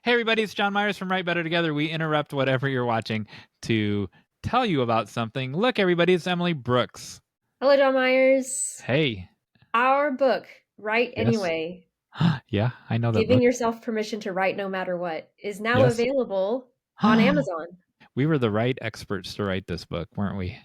Hey everybody, it's Jon Meyers from Write Better Together. We interrupt whatever you're watching to tell you about something. Look everybody, it's Emily Brooks. Hello, Jon Meyers. Hey. Our book, Write Yes. Anyway, Yeah, I know that Giving book. Yourself Permission to Write No Matter What, is now Yes. available on Amazon. We were the right experts to write this book, weren't we?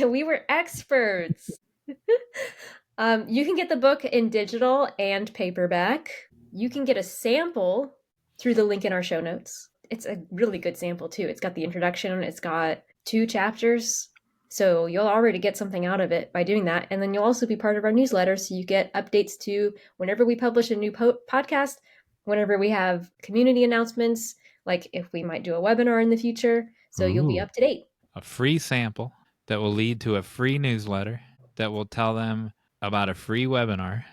We were experts. You can get the book in digital and paperback. You can get a sample through the link in our show notes. It's a really good sample too. It's got the introduction, it's got 2 chapters. So you'll already get something out of it by doing that. And then you'll also be part of our newsletter. So you get updates to whenever we publish a new podcast, whenever we have community announcements, like if we might do a webinar in the future. So you'll be up to date. A free sample that will lead to a free newsletter that will tell them about a free webinar.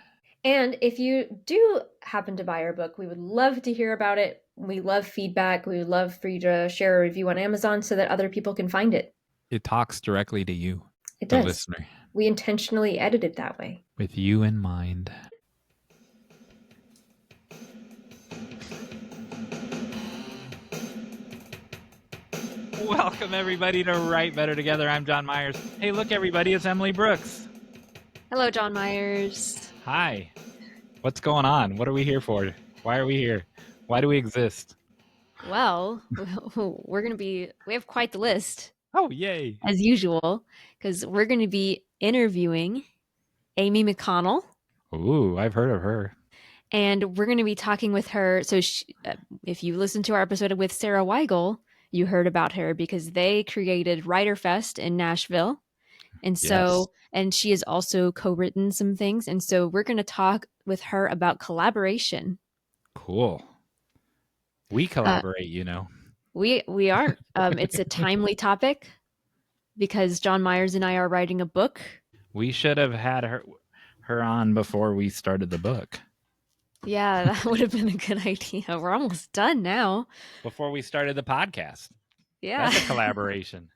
And if you do happen to buy our book, we would love to hear about it. We love feedback. We would love for you to share a review on Amazon so that other people can find it. It talks directly to you, it the does. listener. We intentionally edit it that way. With you in mind. Welcome everybody to Write Better Together. I'm Jon Meyers. Hey, look everybody, it's Emily Brooks. Hello, Jon Meyers. Hi. What's going on? What are we here for? Why are we here? Why do we exist? Well, we have quite the list. Oh, yay. As usual, because we're going to be interviewing Amy McConnell. Ooh, I've heard of her. And we're going to be talking with her. So if you listened to our episode with Sarah Weigel, you heard about her because they created WriterFest in Nashville. And so, and she has also co-written some things. And so we're going to talk with her about collaboration. Cool. We collaborate, you know. We are. It's a timely topic because Jon Meyers and I are writing a book. We should have had her on before we started the book. Yeah, that would have been a good idea. We're almost done now. Before we started the podcast. Yeah. That's a collaboration.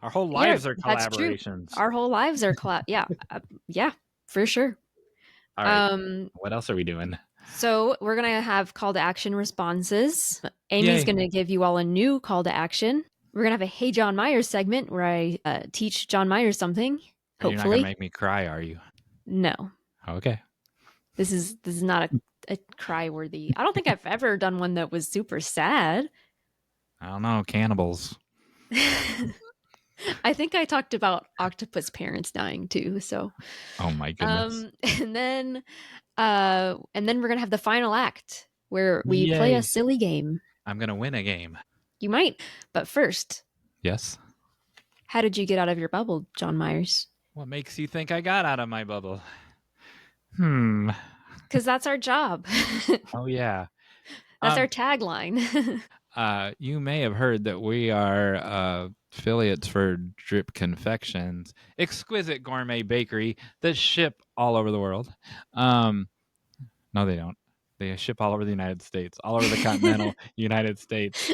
Our whole lives are collaborations. Our whole lives are yeah, for sure. All right. What else are we doing? So we're going to have call to action responses. Amy's going to give you all a new call to action. We're going to have a Hey Jon Meyers segment where I teach Jon Meyers something. Hopefully. You're not going to make me cry, are you? No. Okay. This is not a cry worthy. I don't think I've ever done one that was super sad. I don't know. Cannibals. I think I talked about octopus parents dying too. So, oh my goodness. And then we're gonna have the final act where we play a silly game. I'm gonna win a game. You might, but first. Yes. How did you get out of your bubble, Jon Meyers? What makes you think I got out of my bubble? Because that's our job. Oh yeah. That's our tagline. You may have heard that we are affiliates for Drip Confections, exquisite gourmet bakery that ship all over the world. No, they don't. They ship all over the United States, all over the continental United States.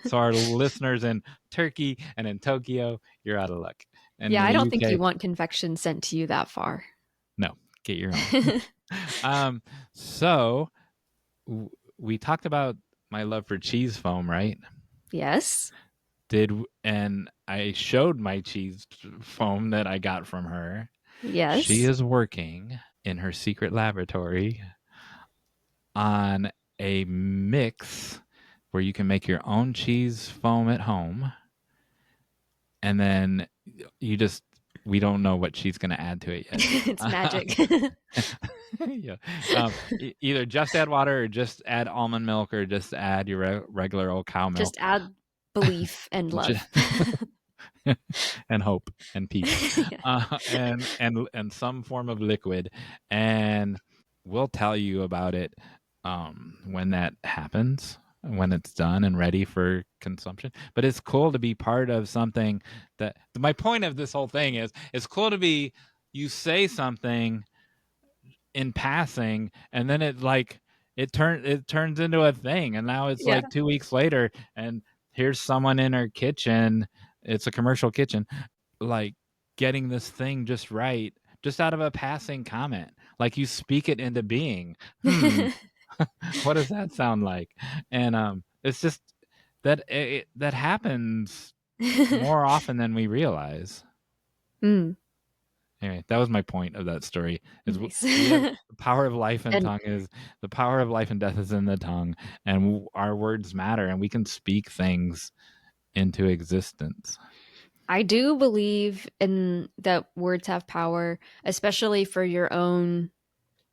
So our listeners in Turkey and in Tokyo, you're out of luck. And yeah, I don't think you want confection sent to you that far. No, get your own. So we talked about my love for cheese foam, right? Yes. And I showed my cheese foam that I got from her. Yes. She is working in her secret laboratory on a mix where you can make your own cheese foam at home. And then we don't know what she's going to add to it yet. It's magic. Yeah. Either just add water or just add almond milk or just add your regular old cow milk. Just add belief and love. And hope and peace. Yeah. And some form of liquid. And we'll tell you about it when that happens, when it's done and ready for consumption. But it's cool to be part of something that my point of this whole thing is it's cool to be, you say something in passing and then it turns into a thing. And now it's like 2 weeks later and here's someone in her kitchen. It's a commercial kitchen, like getting this thing just right, just out of a passing comment. Like you speak it into being. What does that sound like? And it's just that that happens more often than we realize. Mm, Anyway, that was my point of that story. Is nice. we have the power of life and And- tongue is the power of life and death is in the tongue, and our words matter, and we can speak things into existence. I do believe in that words have power, especially for your own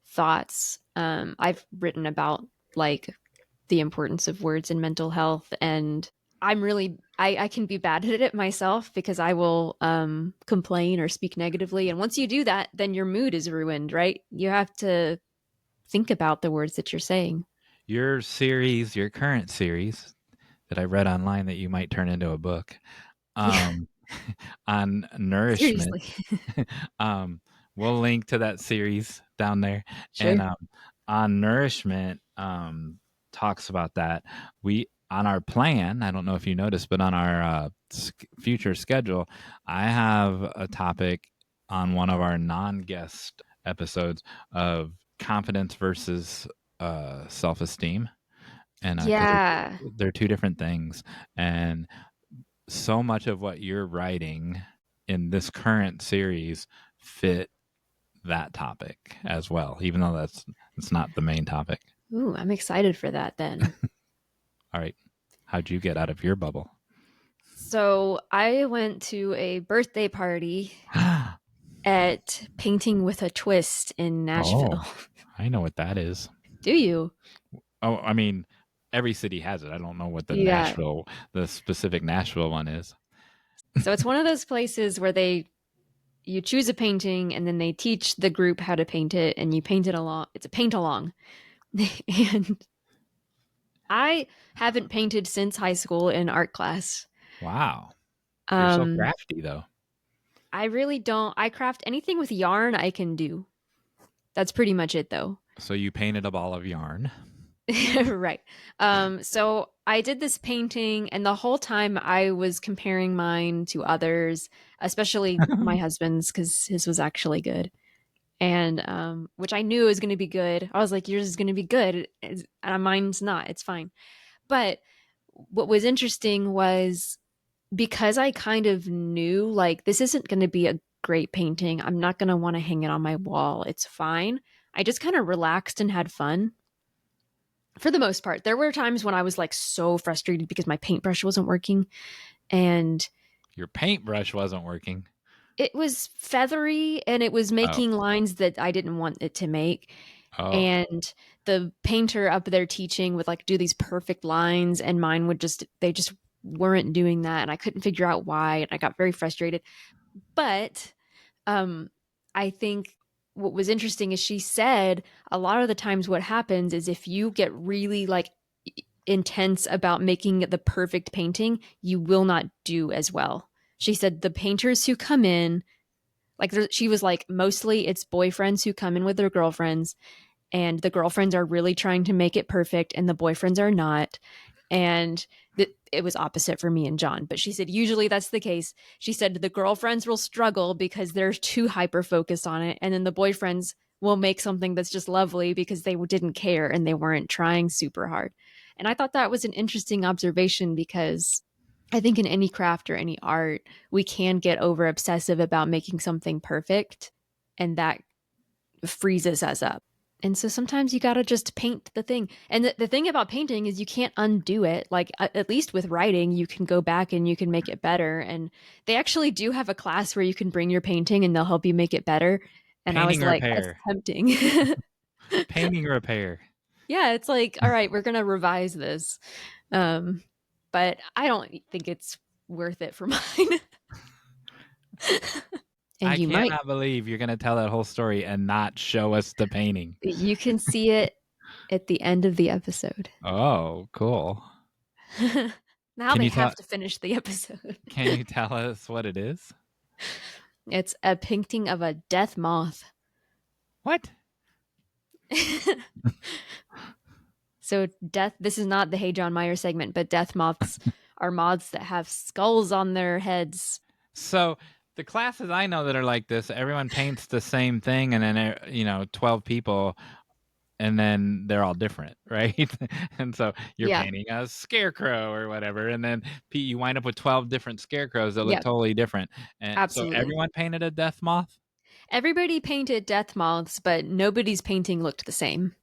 thoughts. I've written about like the importance of words in mental health, and I can be bad at it myself because I will complain or speak negatively, and once you do that, then your mood is ruined, right? You have to think about the words that you're saying. Your current series that I read online that you might turn into a book, Yeah. on nourishment. Seriously. We'll link to that series down there. Sure. And on nourishment, talks about that. We on our plan, I don't know if you noticed, but on our future schedule, I have a topic on one of our non-guest episodes of confidence versus self-esteem. And Yeah. they're two different things. And so much of what you're writing in this current series fit that topic as well, even though it's not the main topic. Ooh, I'm excited for that then. All right. How'd you get out of your bubble? So I went to a birthday party at Painting with a Twist in Nashville. Oh, I know what that is. Do you? Oh, I mean, every city has it. I don't know what Yeah. the specific Nashville one is. So it's one of those places where you choose a painting and then they teach the group how to paint it and you paint it along. It's a paint along. And I haven't painted since high school in art class. Wow. You're so crafty though. I really don't. I craft anything with yarn I can do. That's pretty much it though. So you painted a ball of yarn. Right. So I did this painting and the whole time I was comparing mine to others, especially my husband's because his was actually good. And which I knew was going to be good. I was like, yours is going to be good. And mine's not. It's fine. But what was interesting was because I kind of knew like this isn't going to be a great painting. I'm not going to want to hang it on my wall. It's fine. I just kind of relaxed and had fun. For the most part, there were times when I was like so frustrated because my paintbrush wasn't working and your paintbrush wasn't working. It was feathery and it was making lines that I didn't want it to make. Oh. And the painter up there teaching would like do these perfect lines and mine would they just weren't doing that. And I couldn't figure out why. And I got very frustrated. But I think what was interesting is she said a lot of the times what happens is if you get really like intense about making the perfect painting, you will not do as well. She said the painters who come in, like she was like, mostly it's boyfriends who come in with their girlfriends and the girlfriends are really trying to make it perfect and the boyfriends are not. And it was opposite for me and John. But she said, usually that's the case. She said the girlfriends will struggle because they're too hyper-focused on it. And then the boyfriends will make something that's just lovely because they didn't care and they weren't trying super hard. And I thought that was an interesting observation because I think in any craft or any art, we can get over obsessive about making something perfect and that freezes us up. And so sometimes you got to just paint the thing. And the thing about painting is you can't undo it. Like at least with writing, you can go back and you can make it better. And they actually do have a class where you can bring your painting and they'll help you make it better. And Painting I was like, repair. that's tempting. Painting repair. Yeah, it's like, all right, we're going to revise this. But I don't think it's worth it for mine. And I cannot believe you're going to tell that whole story and not show us the painting. You can see it at the end of the episode. Oh, cool. Now they have to finish the episode. Can you tell us what it is? It's a painting of a death moth. What? So this is not the Hey Jon Meyers segment, but death moths are moths that have skulls on their heads. So the classes I know that are like this, everyone paints the same thing and then 12 people and then they're all different, right? And so you're Yeah. painting a scarecrow or whatever, and then you wind up with 12 different scarecrows that look Yep. totally different. And so Absolutely. everyone painted a death moth? Everybody painted death moths, but nobody's painting looked the same.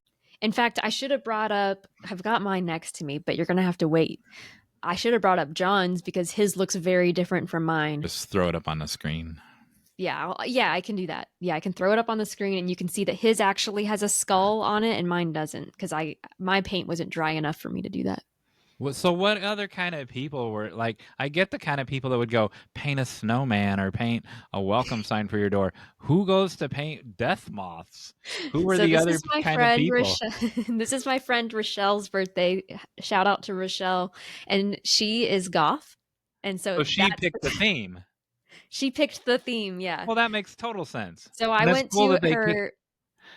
In fact, I should have brought up, I've got mine next to me, but you're going to have to wait. I should have brought up John's because his looks very different from mine. Just throw it up on the screen. Yeah, I can do that. Yeah, I can throw it up on the screen and you can see that his actually has a skull on it and mine doesn't because my paint wasn't dry enough for me to do that. So what other kind of people were like? I get the kind of people that would go paint a snowman or paint a welcome sign for your door. Who goes to paint death moths? Who were the other kind of people? This is my friend Rochelle's birthday. Shout out to Rochelle. And she is goth. And so she picked the theme. She picked the theme, yeah. Well, that makes total sense. So I went to her.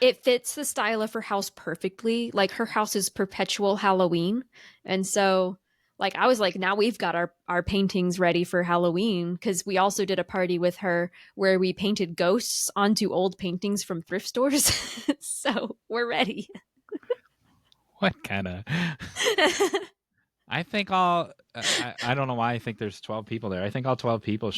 It fits the style of her house perfectly. Like her house is perpetual Halloween. And so like I was like, now we've got our paintings ready for Halloween because we also did a party with her where we painted ghosts onto old paintings from thrift stores. So we're ready. What kind of I think I don't know why I think there's 12 people there. I think all 12 people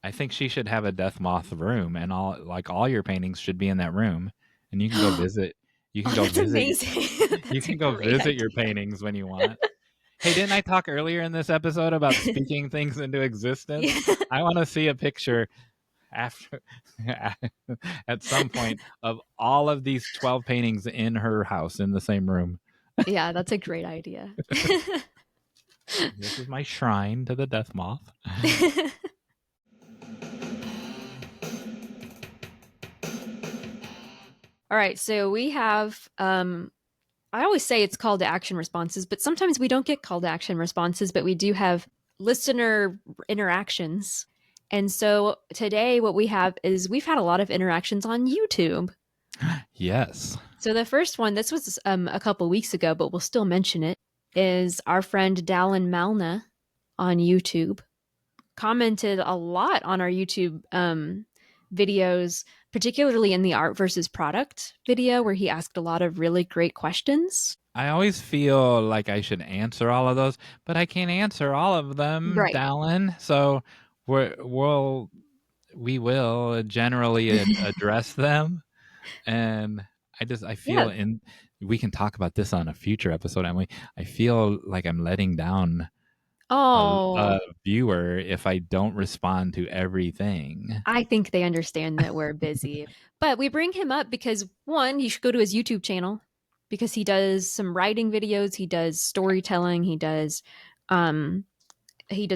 I think she should have a death moth room, and all your paintings should be in that room, and you can go visit. You can go visit. Amazing. You can go visit your paintings when you want. Hey, didn't I talk earlier in this episode about speaking things into existence? Yeah. I want to see a picture after at some point of all of these 12 paintings in her house in the same room. Yeah, that's a great idea. This is my shrine to the death moth. All right, so we have, I always say it's call to action responses, but sometimes we don't get call to action responses, but we do have listener interactions. And so today what we have is we've had a lot of interactions on YouTube. Yes. So the first one, this was a couple weeks ago, but we'll still mention it, is our friend Dallen Malna on YouTube commented a lot on our YouTube videos, particularly in the art versus product video where he asked a lot of really great questions. I always feel like I should answer all of those, but I can't answer all of them, right. Dallen. So we will generally address them. And I feel we can talk about this on a future episode, Emily. I feel like I'm letting down a viewer if I don't respond to everything. I think they understand that we're busy. But we bring him up because, one, you should go to his YouTube channel because he does some writing videos, he does storytelling, he does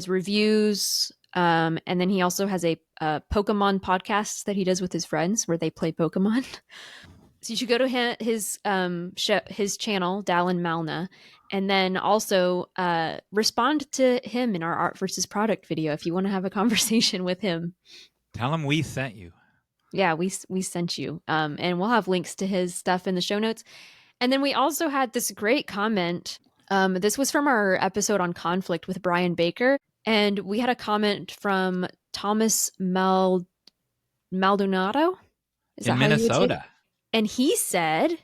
reviews, and then he also has a Pokemon podcast that he does with his friends where they play Pokemon. So you should go to his channel, Dallen Malna, and then also respond to him in our art versus product video if you want to have a conversation with him. Tell him we sent you. Yeah, we sent you. And we'll have links to his stuff in the show notes. And then we also had this great comment. This was from our episode on conflict with Brian Baker. And we had a comment from Thomas Maldonado. Is in Minnesota. And he said,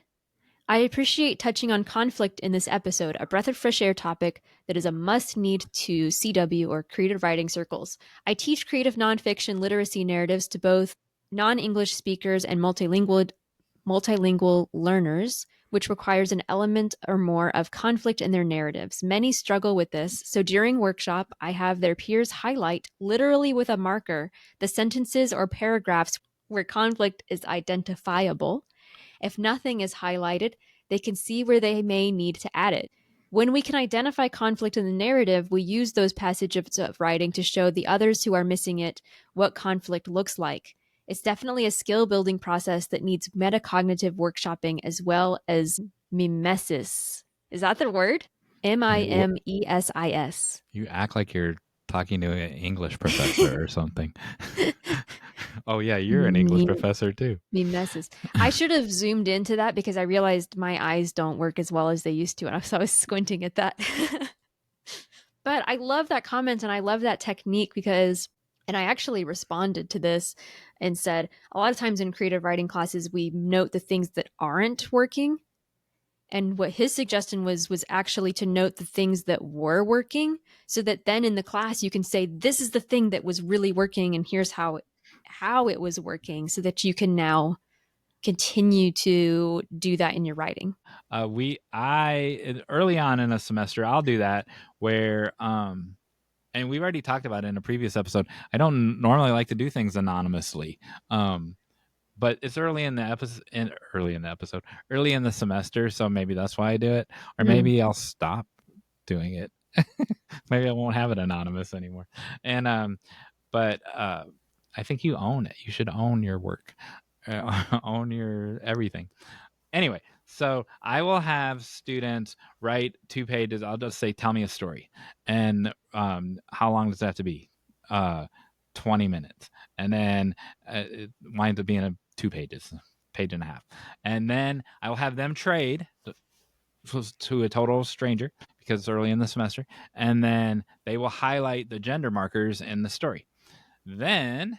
I appreciate touching on conflict in this episode, a breath of fresh air topic that is a must-need to CW or creative writing circles. I teach creative nonfiction literacy narratives to both non-English speakers and multilingual learners, which requires an element or more of conflict in their narratives. Many struggle with this, so during workshop, I have their peers highlight, literally with a marker, the sentences or paragraphs where conflict is identifiable. If nothing is highlighted, they can see where they may need to add it. When we can identify conflict in the narrative, we use those passages of writing to show the others who are missing it what conflict looks like. It's definitely a skill-building process that needs metacognitive workshopping as well as mimesis. Is that the word? MIMESIS. You act like you're talking to an English professor or something. Oh, yeah, you're an English professor too. Mimesis. I should have zoomed into that because I realized my eyes don't work as well as they used to, and so I was squinting at that. But I love that comment and I love that technique because, and I actually responded to this and said a lot of times in creative writing classes, we note the things that aren't working. And what his suggestion was actually to note the things that were working, so that then in the class you can say, this is the thing that was really working and here's how it was working, so that you can now continue to do that in your writing. Early on in a semester, I'll do that where, and we've already talked about it in a previous episode. I don't normally like to do things anonymously. But it's early in the semester, so maybe that's why I do it. Or maybe I'll stop doing it. Maybe I won't have it anonymous anymore. And but I think you own it. You should own your work, own your everything. Anyway, so I will have students write 2 pages. I'll just say, tell me a story. And how long does that have to be? 20 minutes. And then it winds up being 2 pages, page and a half. And then I will have them trade to a total stranger because it's early in the semester. And then they will highlight the gender markers in the story. Then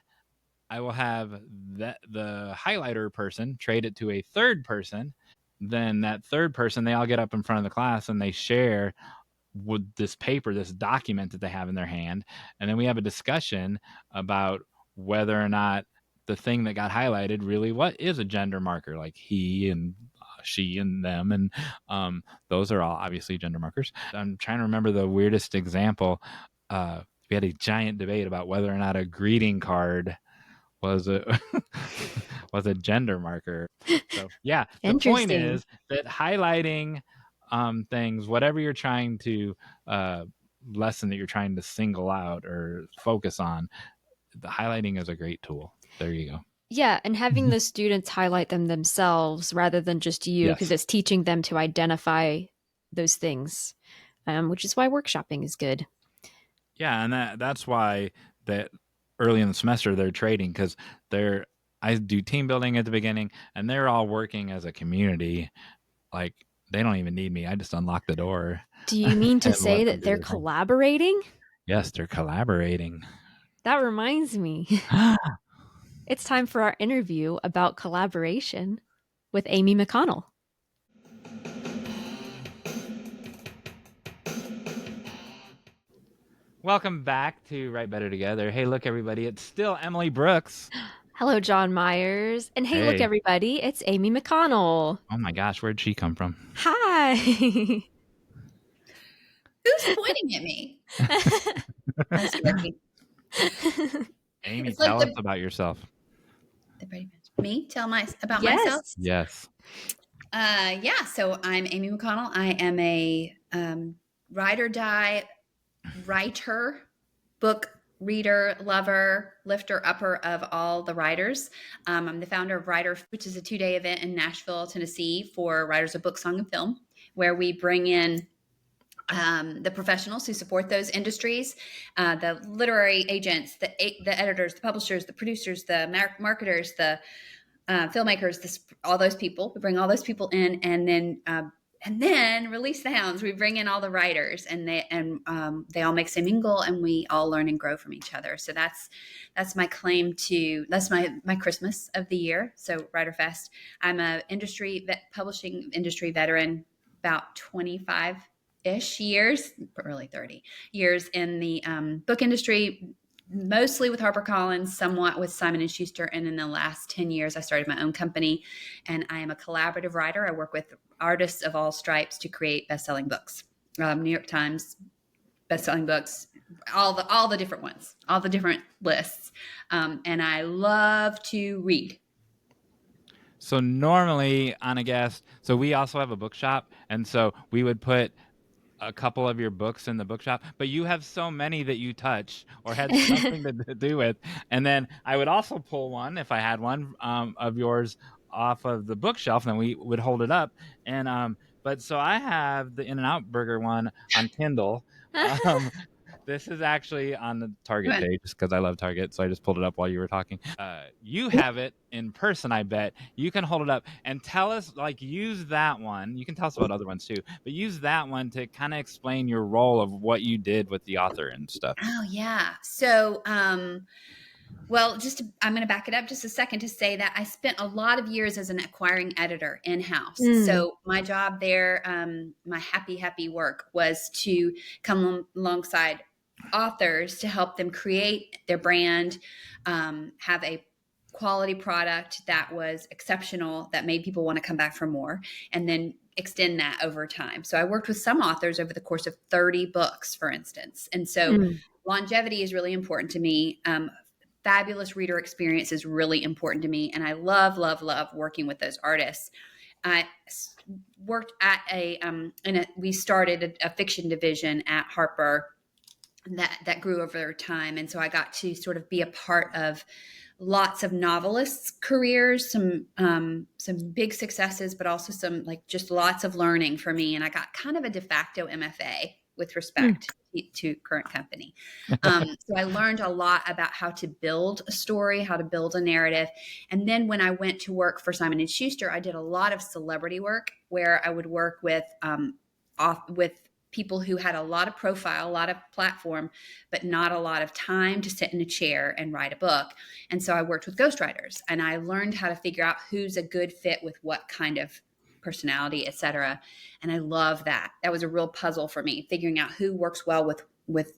I will have the highlighter person trade it to a third person. Then that third person, they all get up in front of the class and they share with this paper, this document that they have in their hand. And then we have a discussion about whether or not the thing that got highlighted really what is a gender marker, like he and she and them. And those are all obviously gender markers. I'm trying to remember the weirdest example. We had a giant debate about whether or not a greeting card was a gender marker. So yeah, the point is that highlighting things, whatever you're trying to lesson that you're trying to single out or focus on, the highlighting is a great tool. There you go. Yeah, and having the students highlight them themselves rather than just you, because it's teaching them to identify those things, which is why workshopping is good. Yeah, and that's why that early in the semester they're trading, because I do team building at the beginning, and they're all working as a community. Like, they don't even need me. I just unlock the door. Do you mean to say that they're collaborating? Yes, they're collaborating. That reminds me. It's time for our interview about collaboration with Amy McConnell. Welcome back to Write Better Together. Hey, look, everybody. It's still Emily Brooks. Hello, Jon Meyers. And hey, look, everybody. It's Amy McConnell. Oh, my gosh. Where'd she come from? Hi. Who's pointing at me? Amy, tell us about yourself. Me? Tell about myself? Yes. Yeah, so I'm Amy McConnell. I am a ride or die writer, book reader, lover, lifter, upper of all the writers. I'm the founder of WriterFest, which is a 2-day event in Nashville, Tennessee for writers of book, song, and film, where we bring in the professionals who support those industries, the literary agents, the editors, the publishers, the producers, the marketers, the filmmakers, all those people. We bring all those people in, and then release the hounds. We bring in all the writers, and they all mix and mingle, and we all learn and grow from each other. So that's my claim to, that's my Christmas of the year. So WriterFest. I'm a publishing industry veteran, about 25-ish years, early 30 years in the book industry, mostly with HarperCollins, somewhat with Simon & Schuster. And in the last 10 years, I started my own company, and I am a collaborative writer. I work with artists of all stripes to create best-selling books, New York Times best-selling books, all the different ones, all the different lists. And I love to read. So normally on a guest, so we also have a bookshop, and so we would put a couple of your books in the bookshop, but you have so many that you touch or had something to do with. And then I would also pull one, if I had one, of yours off of the bookshelf, and we would hold it up. And but so I have the In-N-Out Burger one on Kindle. This is actually on the Target page just because I love Target, so I just pulled it up while you were talking. You have it in person, I bet. You can hold it up and tell us, like, use that one. You can tell us about other ones too, but use that one to kind of explain your role of what you did with the author and stuff. Oh, yeah. So Well, I'm going to back it up just a second to say that I spent a lot of years as an acquiring editor in-house. So my job there, my happy work was to come alongside authors to help them create their brand, have a quality product that was exceptional, that made people want to come back for more, and then extend that over time. So I worked with some authors over the course of 30 books, for instance. And so longevity is really important to me. Fabulous reader experience is really important to me. And I love working with those artists. I worked at we started a fiction division at Harper that grew over time. And so I got to sort of be a part of lots of novelists' careers, some big successes, but also some just lots of learning for me. And I got kind of a de facto MFA with respect to current company. So I learned a lot about how to build a story, how to build a narrative. And then when I went to work for Simon & Schuster, I did a lot of celebrity work where I would work with people who had a lot of profile, a lot of platform, but not a lot of time to sit in a chair and write a book. And so I worked with ghostwriters, and I learned how to figure out who's a good fit with what kind of personality, et cetera. And I love that. That was a real puzzle for me, figuring out who works well with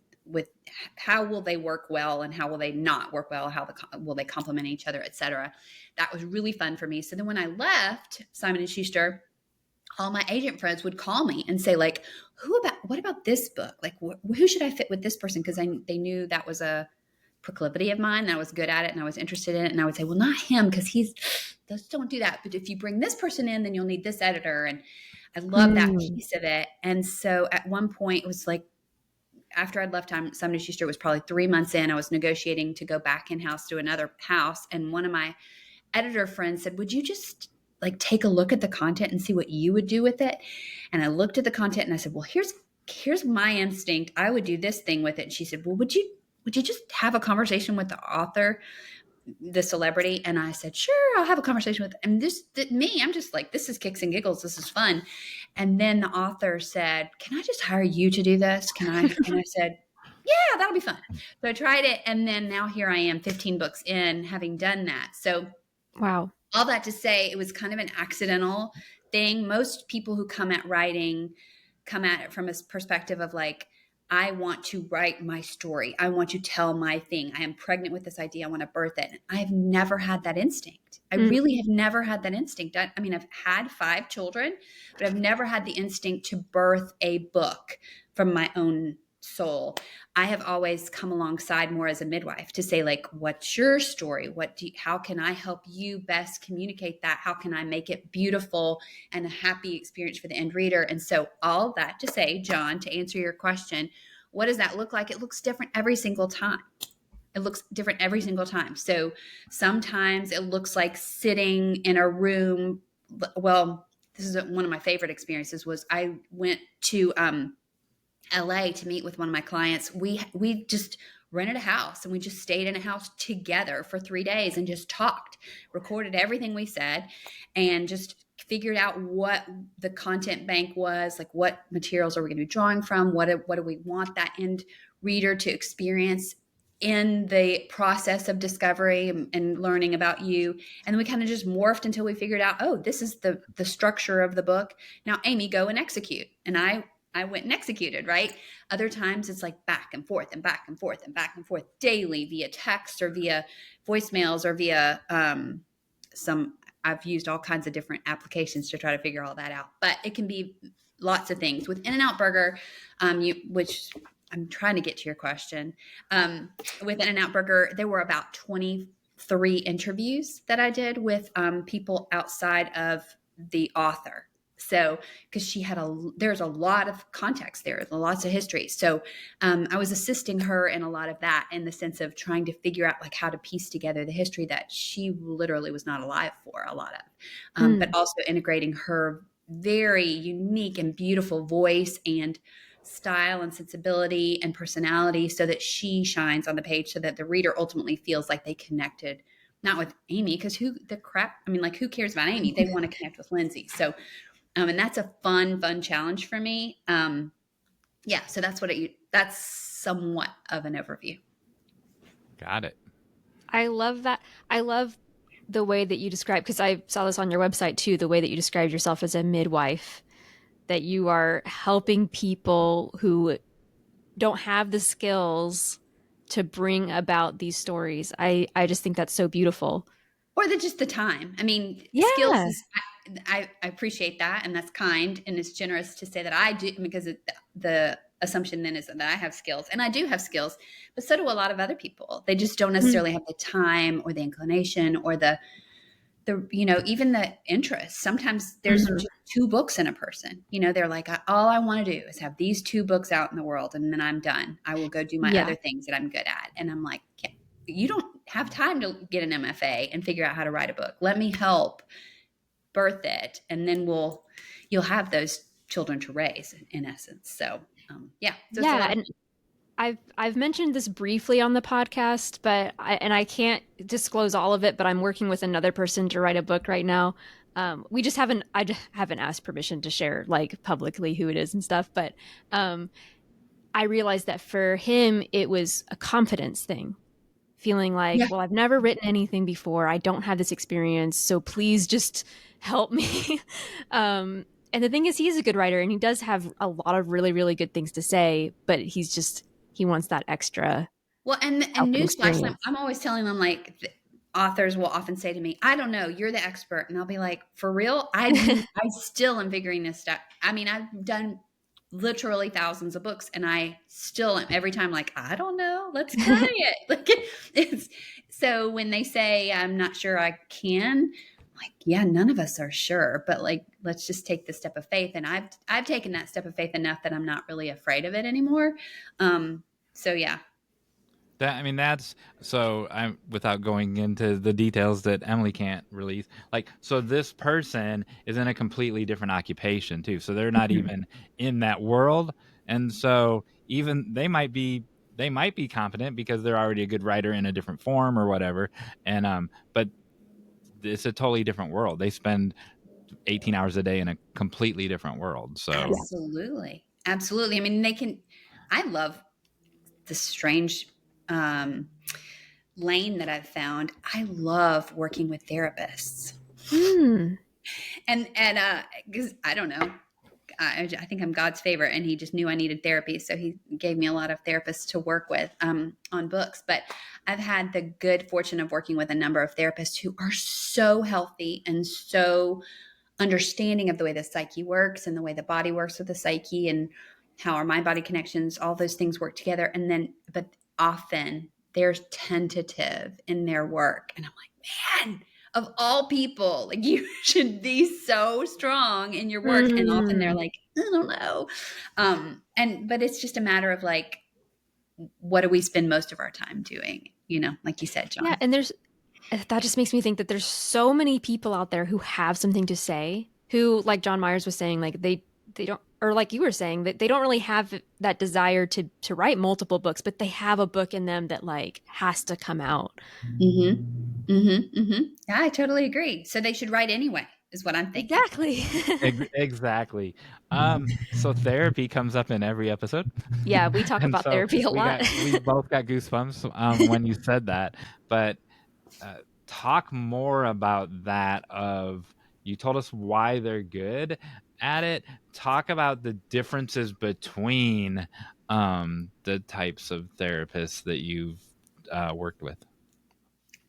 how will they work well and how will they not work well, will they complement each other, et cetera. That was really fun for me. So then when I left Simon & Schuster, all my agent friends would call me and say, what about this book? Who should I fit with this person? Because they knew that was a proclivity of mine, and I was good at it, and I was interested in it. And I would say, well, not him, because don't do that. But if you bring this person in, then you'll need this editor. And I love that piece of it. And so at one point, it was after I'd left Simon & Schuster, it was probably 3 months in, I was negotiating to go back in-house to another house. And one of my editor friends said, would you just take a look at the content and see what you would do with it? And I looked at the content and I said, well, here's my instinct. I would do this thing with it. And she said, well, would you just have a conversation with the author, the celebrity? And I said, sure, I'll have a conversation with them. And I'm just this is kicks and giggles. This is fun. And then the author said, can I just hire you to do this? And I said, yeah, that'll be fun. So I tried it. And then now here I am 15 books in, having done that. So wow. All that to say, it was kind of an accidental thing. Most people who come at writing come at it from a perspective of I want to write my story. I want to tell my thing. I am pregnant with this idea. I want to birth it. I've never had that instinct. I really have never had that instinct. I mean, I've had 5 children, but I've never had the instinct to birth a book from my own soul. I have always come alongside more as a midwife to say, what's your story? How can I help you best communicate that? How can I make it beautiful and a happy experience for the end reader? And so all that to say, Jon, to answer your question, what does that look like? It looks different every single time. So sometimes it looks like sitting in a room. Well, this is one of my favorite experiences. Was I went to LA to meet with one of my clients. We just rented a house and we just stayed in a house together for 3 days and just talked, recorded everything we said, and just figured out what the content bank was, what materials are we going to be drawing from, what do we want that end reader to experience in the process of discovery and learning about you. And then we kind of just morphed until we figured out, oh, this is the structure of the book. Now, Amy, go and execute. And I went and executed, right? Other times it's back and forth and back and forth and back and forth daily via text or via voicemails or via I've used all kinds of different applications to try to figure all that out. But it can be lots of things. With In-N-Out Burger, which I'm trying to get to your question. With In-N-Out Burger, there were about 23 interviews that I did with people outside of the author. So, because there's a lot of context there, lots of history. So I was assisting her in a lot of that, in the sense of trying to figure out how to piece together the history that she literally was not alive for a lot of, but also integrating her very unique and beautiful voice and style and sensibility and personality so that she shines on the page, so that the reader ultimately feels like they connected, not with Amy, because who cares about Amy? They want to connect with Lindsay. So, and that's a fun challenge for me. So that's somewhat of an overview. Got it. I love that. I love the way that you describe, because I saw this on your website too, the way that you described yourself as a midwife, that you are helping people who don't have the skills to bring about these stories. I just think that's so beautiful. Or just the time. I mean, Yeah. skills is, I appreciate that, and that's kind, and it's generous to say that I do, because the assumption then is that I have skills, and I do have skills, but so do a lot of other people. They just don't necessarily have the time or the inclination or the even the interest. Sometimes there's just 2 books in a person. They're like, all I want to do is have these 2 books out in the world, and then I'm done. I will go do my other things that I'm good at. And I'm like, you don't have time to get an MFA and figure out how to write a book. Let me help birth it, and then you'll have those children to raise, in essence. So and I've mentioned this briefly on the podcast, but I can't disclose all of it, but I'm working with another person to write a book right now. I haven't asked permission to share like publicly who it is and stuff, but I realized that for him it was a confidence thing, feeling like, well, I've never written anything before, I don't have this experience, so please just help me. And the thing is, he's a good writer and he does have a lot of really, really good things to say, but he wants that extra. Well, and newsflash, I'm always telling them, like, the authors will often say to me, I don't know, you're the expert. And I'll be like, for real? I still am figuring this stuff. I mean, I've done literally thousands of books, and I still am every time like, I don't know, let's try it. Like it's so when they say I'm not sure I can, like, yeah, none of us are sure, but like, let's just take the step of faith. And I've taken that step of faith enough that I'm not really afraid of it anymore. So yeah. That's so I'm without going into the details that Emily can't release. Like, so this person is in a completely different occupation too. So they're not even in that world. And so even they might be competent because they're already a good writer in a different form or whatever. And but it's a totally different world. They spend 18 hours a day in a completely different world. So absolutely. I mean, I love the strange lane that I've found. I love working with therapists. And because I don't know, I think I'm God's favorite, and he just knew I needed therapy. So he gave me a lot of therapists to work with on books. But I've had the good fortune of working with a number of therapists who are so healthy and so understanding of the way the psyche works and the way the body works with the psyche and how our mind-body connections, all those things work together. But often they're tentative in their work. And I'm like, man, of all people, like, you should be so strong in your work. And often they're like, I don't know. But it's just a matter of like, what do we spend most of our time doing? Like you said, Jon. Yeah. And that just makes me think that there's so many people out there who have something to say, who, like Jon Meyers was saying, like they don't, or like you were saying, that they don't really have that desire to write multiple books, but they have a book in them that like has to come out. Yeah, I totally agree. So they should write anyway, is what I'm thinking. Exactly. So therapy comes up in every episode. Yeah, we talk about therapy a lot. We both got goosebumps when you said that. But talk more about that. You told us why they're good at it. Talk about the differences between the types of therapists that you've worked with.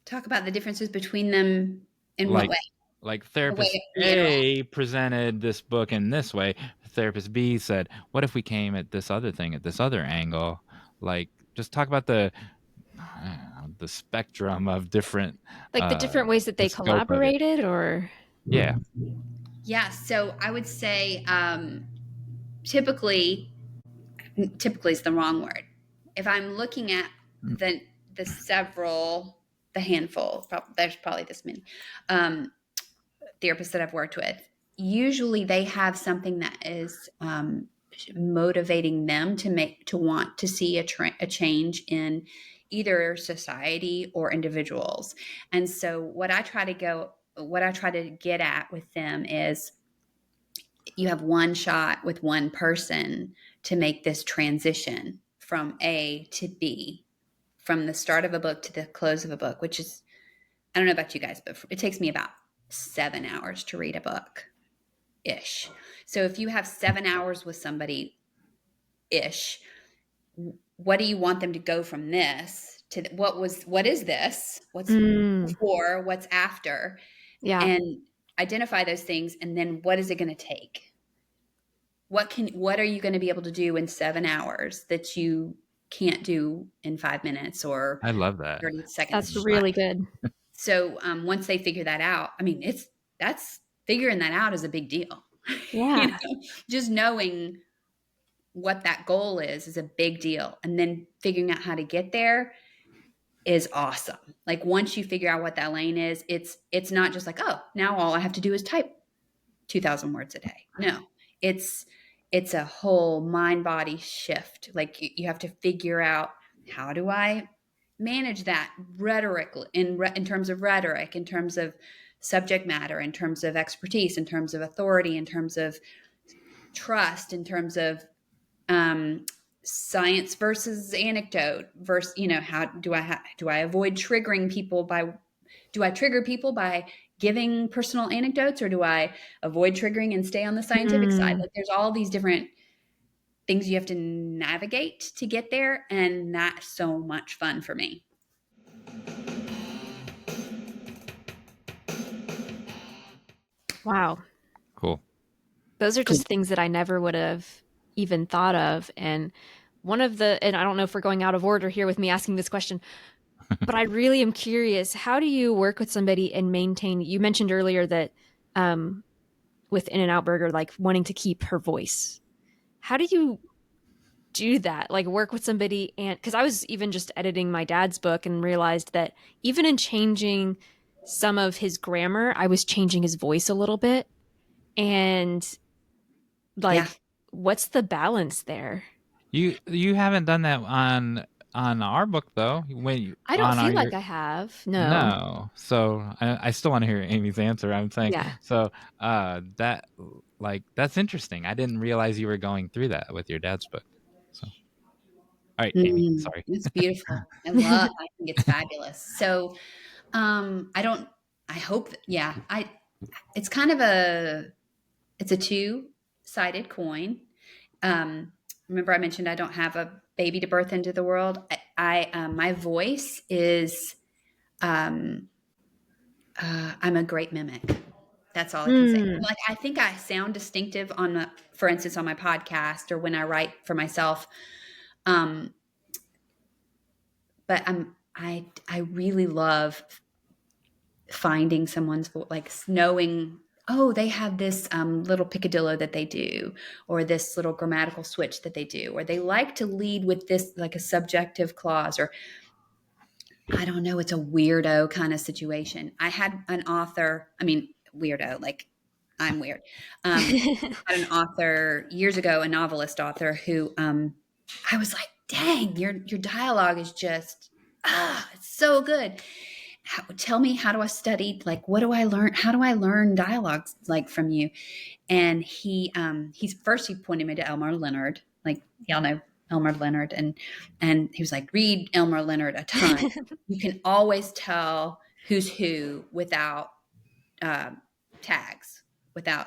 Talk about the differences between them in what way? Like therapist A presented this book in this way. Therapist B said, what if we came at this other thing at this other angle? Like, just talk about the spectrum of different, like the different ways that they collaborated, or yeah. So I would say typically is the wrong word. If I'm looking at the handful, there's probably this many therapists that I've worked with, usually they have something that is motivating them to want to see a change in either society or individuals. And so what I try to get at with them is, you have one shot with one person to make this transition from A to B, from the start of a book to the close of a book, which is, I don't know about you guys, but it takes me about 7 hours to read a book ish. So if you have 7 hours with somebody ish, what do you want them to go from this to what is this? What's before, what's after? Yeah. And identify those things. And then what is it going to take? What are you going to be able to do in 7 hours that you can't do in 5 minutes or I love that. 30 seconds? That's really good. So once they figure that out, I mean, that's figuring that out is a big deal. Yeah. You know, just knowing what that goal is a big deal. And then figuring out how to get there is awesome. Like once you figure out what that lane is, it's not just like, oh, now all I have to do is type 2,000 words a day. No, it's a whole mind body shift. Like you have to figure out, how do I manage that rhetoric in terms of rhetoric, in terms of subject matter, in terms of expertise, in terms of authority, in terms of trust, in terms of science versus anecdote versus, how do I avoid triggering people do I trigger people by giving personal anecdotes, or do I avoid triggering and stay on the scientific side? Like there's all these different things you have to navigate to get there. And that's so much fun for me. Wow. Cool. Those are just things that I never would have even thought of. And and I don't know if we're going out of order here with me asking this question, but I really am curious, how do you work with somebody and maintain, you mentioned earlier that with In-N-Out Burger, like wanting to keep her voice. How do you do that? Like work with somebody, and because I was even just editing my dad's book and realized that even in changing some of his grammar, I was changing his voice a little bit. And what's the balance there? You haven't done that on our book though. I don't feel like I have. No. So I still want to hear Amy's answer. I'm saying, yeah. So that's interesting. I didn't realize you were going through that with your dad's book. So, all right, Amy, sorry. It's beautiful. I think it's fabulous. So, it's kind of it's a two-sided coin. Remember I mentioned I don't have a baby to birth into the world. My voice is, I'm a great mimic. That's all I can say. Like, I think I sound distinctive for instance, on my podcast or when I write for myself. But I really love finding someone's voice, like knowing, oh, they have this little picadillo that they do, or this little grammatical switch that they do, or they like to lead with this, like a subjective clause, or I don't know, it's a weirdo kind of situation. I had an author, weirdo, like I'm weird. I had an author years ago, a novelist author who I was like, dang, your dialogue is just, it's so good. Tell me, how do I study? Like, what do I learn? How do I learn dialogues like from you? And he pointed me to Elmore Leonard. Like, y'all know Elmore Leonard. And he was like, read Elmore Leonard a ton. You can always tell who's who without tags, without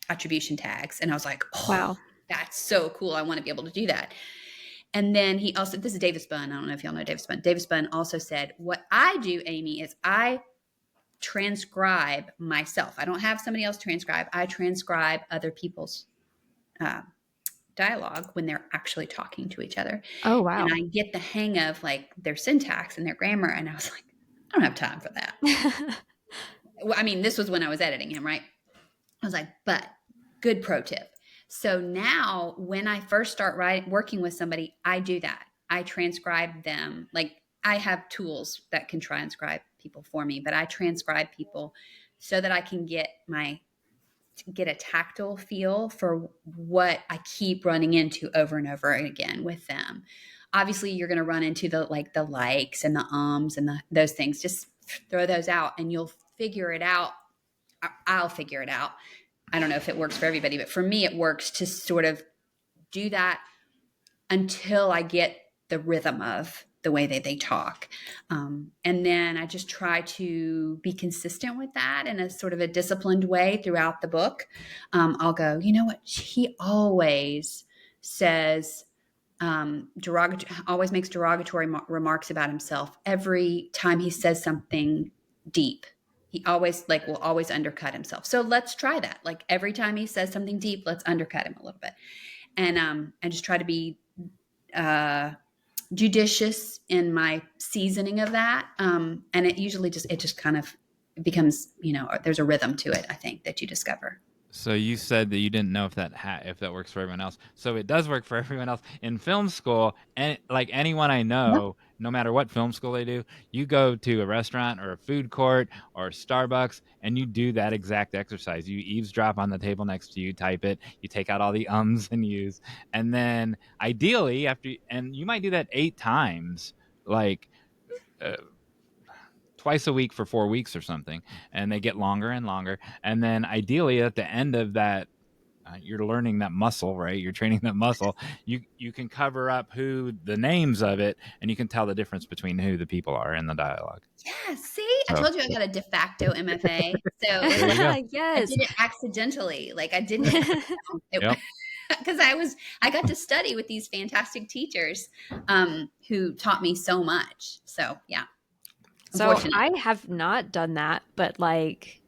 attribution tags. And I was like, oh, wow, that's so cool. I want to be able to do that. And then he also, this is Davis Bunn. I don't know if y'all know Davis Bunn. Davis Bunn also said, what I do, Amy, is I transcribe myself. I don't have somebody else transcribe. I transcribe other people's dialogue when they're actually talking to each other. Oh, wow. And I get the hang of like their syntax and their grammar. And I was like, I don't have time for that. Well, I mean, this was when I was editing him, right? I was like, but good pro tip. So now when I first start working with somebody, I do that. I transcribe them. Like, I have tools that can transcribe people for me, but I transcribe people so that I can get a tactile feel for what I keep running into over and over again with them. Obviously, you're going to run into the likes and the ums and those things. Just throw those out and you'll figure it out. I'll figure it out. I don't know if it works for everybody, but for me, it works to sort of do that until I get the rhythm of the way that they talk. And then I just try to be consistent with that in a sort of a disciplined way throughout the book. I'll go, you know what? He always says, always makes derogatory remarks about himself every time he says something deep. He always will always undercut himself. So let's try that. Like every time he says something deep, let's undercut him a little bit. And just try to be judicious in my seasoning of that. And it usually just kind of becomes, there's a rhythm to it, I think, that you discover. So you said that you didn't know if that works for everyone else. So it does work for everyone else. In film school, and like anyone I know, no matter what film school they do, you go to a restaurant or a food court or Starbucks and you do that exact exercise. You eavesdrop on the table next to you, type it, you take out all the ums and yous, and then ideally and you might do that 8 times, like twice a week for 4 weeks or something, and they get longer and longer. And then ideally at the end of that, you're learning that muscle, right? You're training that muscle. You can cover up who the names of it, and you can tell the difference between who the people are in the dialogue. Yeah, see, I told you I got a de facto MFA. So yes, I did it accidentally. Like I didn't, because I got to study with these fantastic teachers who taught me so much. So yeah. So I have not done that, but like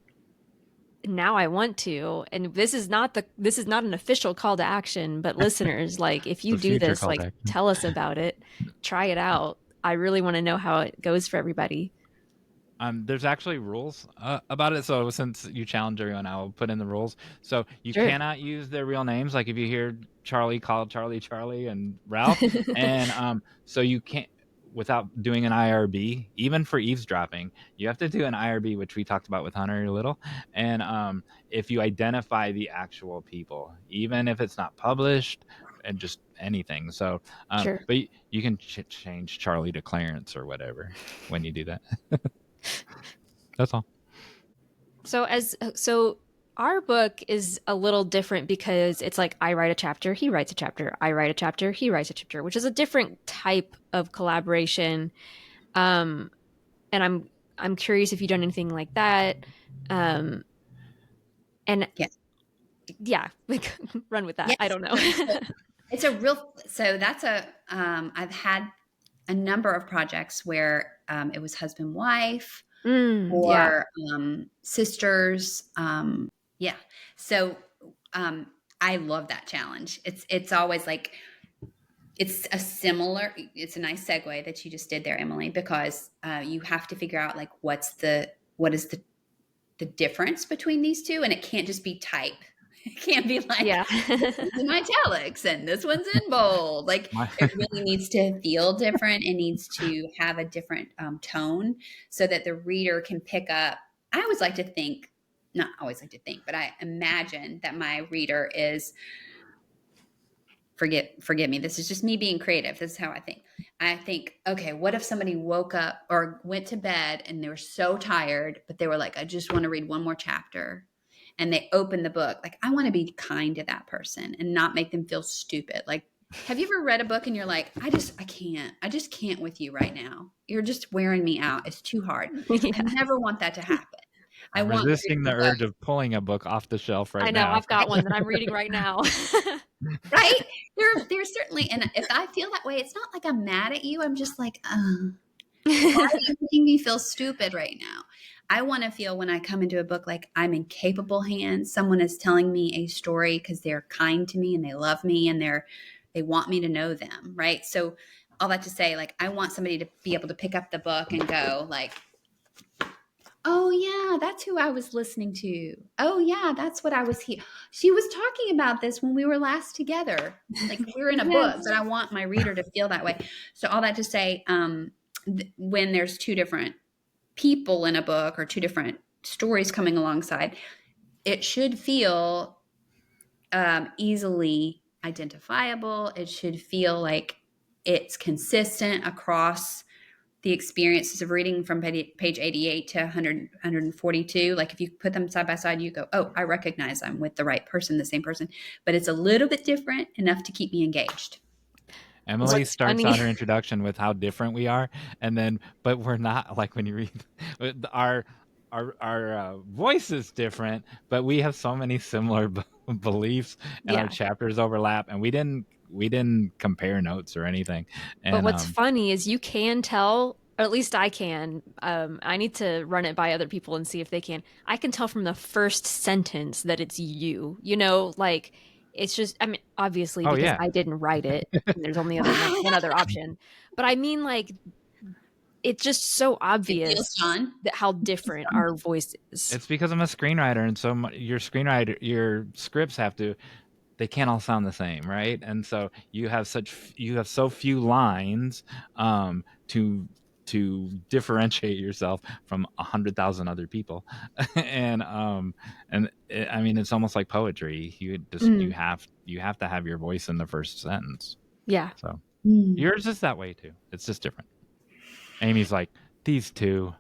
now I want to. And this is not an official call to action, but listeners, like if you do this, like tell us about it, try it out. I really want to know how it goes for everybody. There's actually rules about it. So since you challenge everyone, I'll put in the rules. So you cannot use their real names. Like if you hear Charlie, call Charlie and Ralph. And so you can't, without doing an IRB, even for eavesdropping, you have to do an IRB, which we talked about with Hunter a little. And if you identify the actual people, even if it's not published, and just anything. So, but you can change Charlie to Clarence or whatever when you do that. That's all. So our book is a little different because it's like I write a chapter, he writes a chapter, I write a chapter, he writes a chapter, which is a different type of collaboration. And I'm curious if you've done anything like that. And yeah, like run with that. Yes. I don't know. I've had a number of projects where it was husband, wife, or sisters. So I love that challenge. It's always like, it's a nice segue that you just did there, Emily, because you have to figure out like, what is the difference between these two? And it can't just be type. It can't be like, this is in italics and this one's in bold. Like it really needs to feel different. It needs to have a different tone so that the reader can pick up. I always like to think, not always like to think, but I imagine that my reader is, forgive me, this is just me being creative. This is how I think. I think, okay, what if somebody woke up or went to bed and they were so tired, but they were like, I just want to read one more chapter. And they open the book. Like, I want to be kind to that person and not make them feel stupid. Like, have you ever read a book and you're like, I just can't with you right now. You're just wearing me out. It's too hard. I never want that to happen. I'm resisting the urge of pulling a book off the shelf right now. I know, I've got one that I'm reading right now. Right? There's certainly, and if I feel that way, it's not like I'm mad at you. I'm just like, why are you making me feel stupid right now? I want to feel when I come into a book like I'm in capable hands. Someone is telling me a story because they're kind to me and they love me and they want me to know them, right? So all that to say, like, I want somebody to be able to pick up the book and go like, oh yeah, that's who I was listening to. Oh yeah, that's what I was here. She was talking about this when we were last together. Like we're in a book, but I want my reader to feel that way. So all that to say, when there's two different people in a book or two different stories coming alongside, it should feel easily identifiable. It should feel like it's consistent across the experiences of reading from page 88 to 142. Like if you put them side by side, you go, oh, I recognize I'm with the right person, the same person, but it's a little bit different enough to keep me engaged. Emily What's starts funny- out her introduction with how different we are, and then, but we're not, like when you read our voice is different, but we have so many similar beliefs, and our Yeah. chapters overlap, and we didn't compare notes or anything. But And what's funny is you can tell, or at least I can. I need to run it by other people and see if they can. I can tell from the first sentence that it's you. You know, like it's just. I mean, obviously oh because yeah, I didn't write it. And there's only one other option. But I mean, like it's just so It feels, obvious John. that how different our voice is. it's because I'm a screenwriter, and so your scripts have to, they can't all sound the same, right? And so you have so few lines to differentiate yourself from 100,000 other people. I mean, it's almost like poetry. You have to have your voice in the first sentence. Yeah. So yours is that way too. It's just different. Amy's like, these two.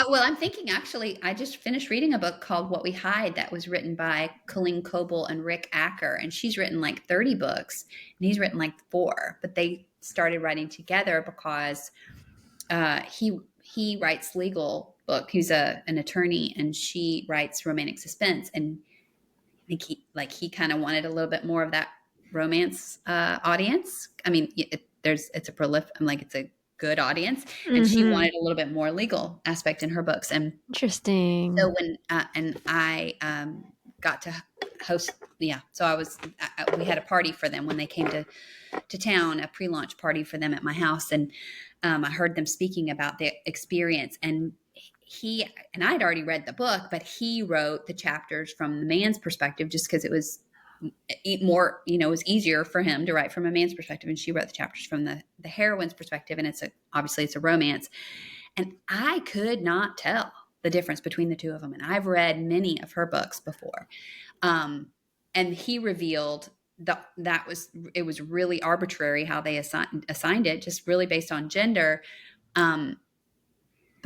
Well, I'm thinking actually, I just finished reading a book called What We Hide that was written by Colleen Coble and Rick Acker. And she's written like 30 books and he's written like 4. But they started writing together because he writes legal book. He's an attorney and she writes romantic suspense. And I think he kind of wanted a little bit more of that romance audience. I mean, it's a good audience, and she wanted a little bit more legal aspect in her books. And interesting. so when and I got to host, so we had a party for them when they came to town, a pre-launch party for them at my house, and I heard them speaking about the experience. And I'd already read the book, but he wrote the chapters from the man's perspective just because it was more, it was easier for him to write from a man's perspective. And she wrote the chapters from the heroine's perspective. And obviously it's a romance. And I could not tell the difference between the two of them. And I've read many of her books before. And he revealed it was really arbitrary how they assigned it, just really based on gender. But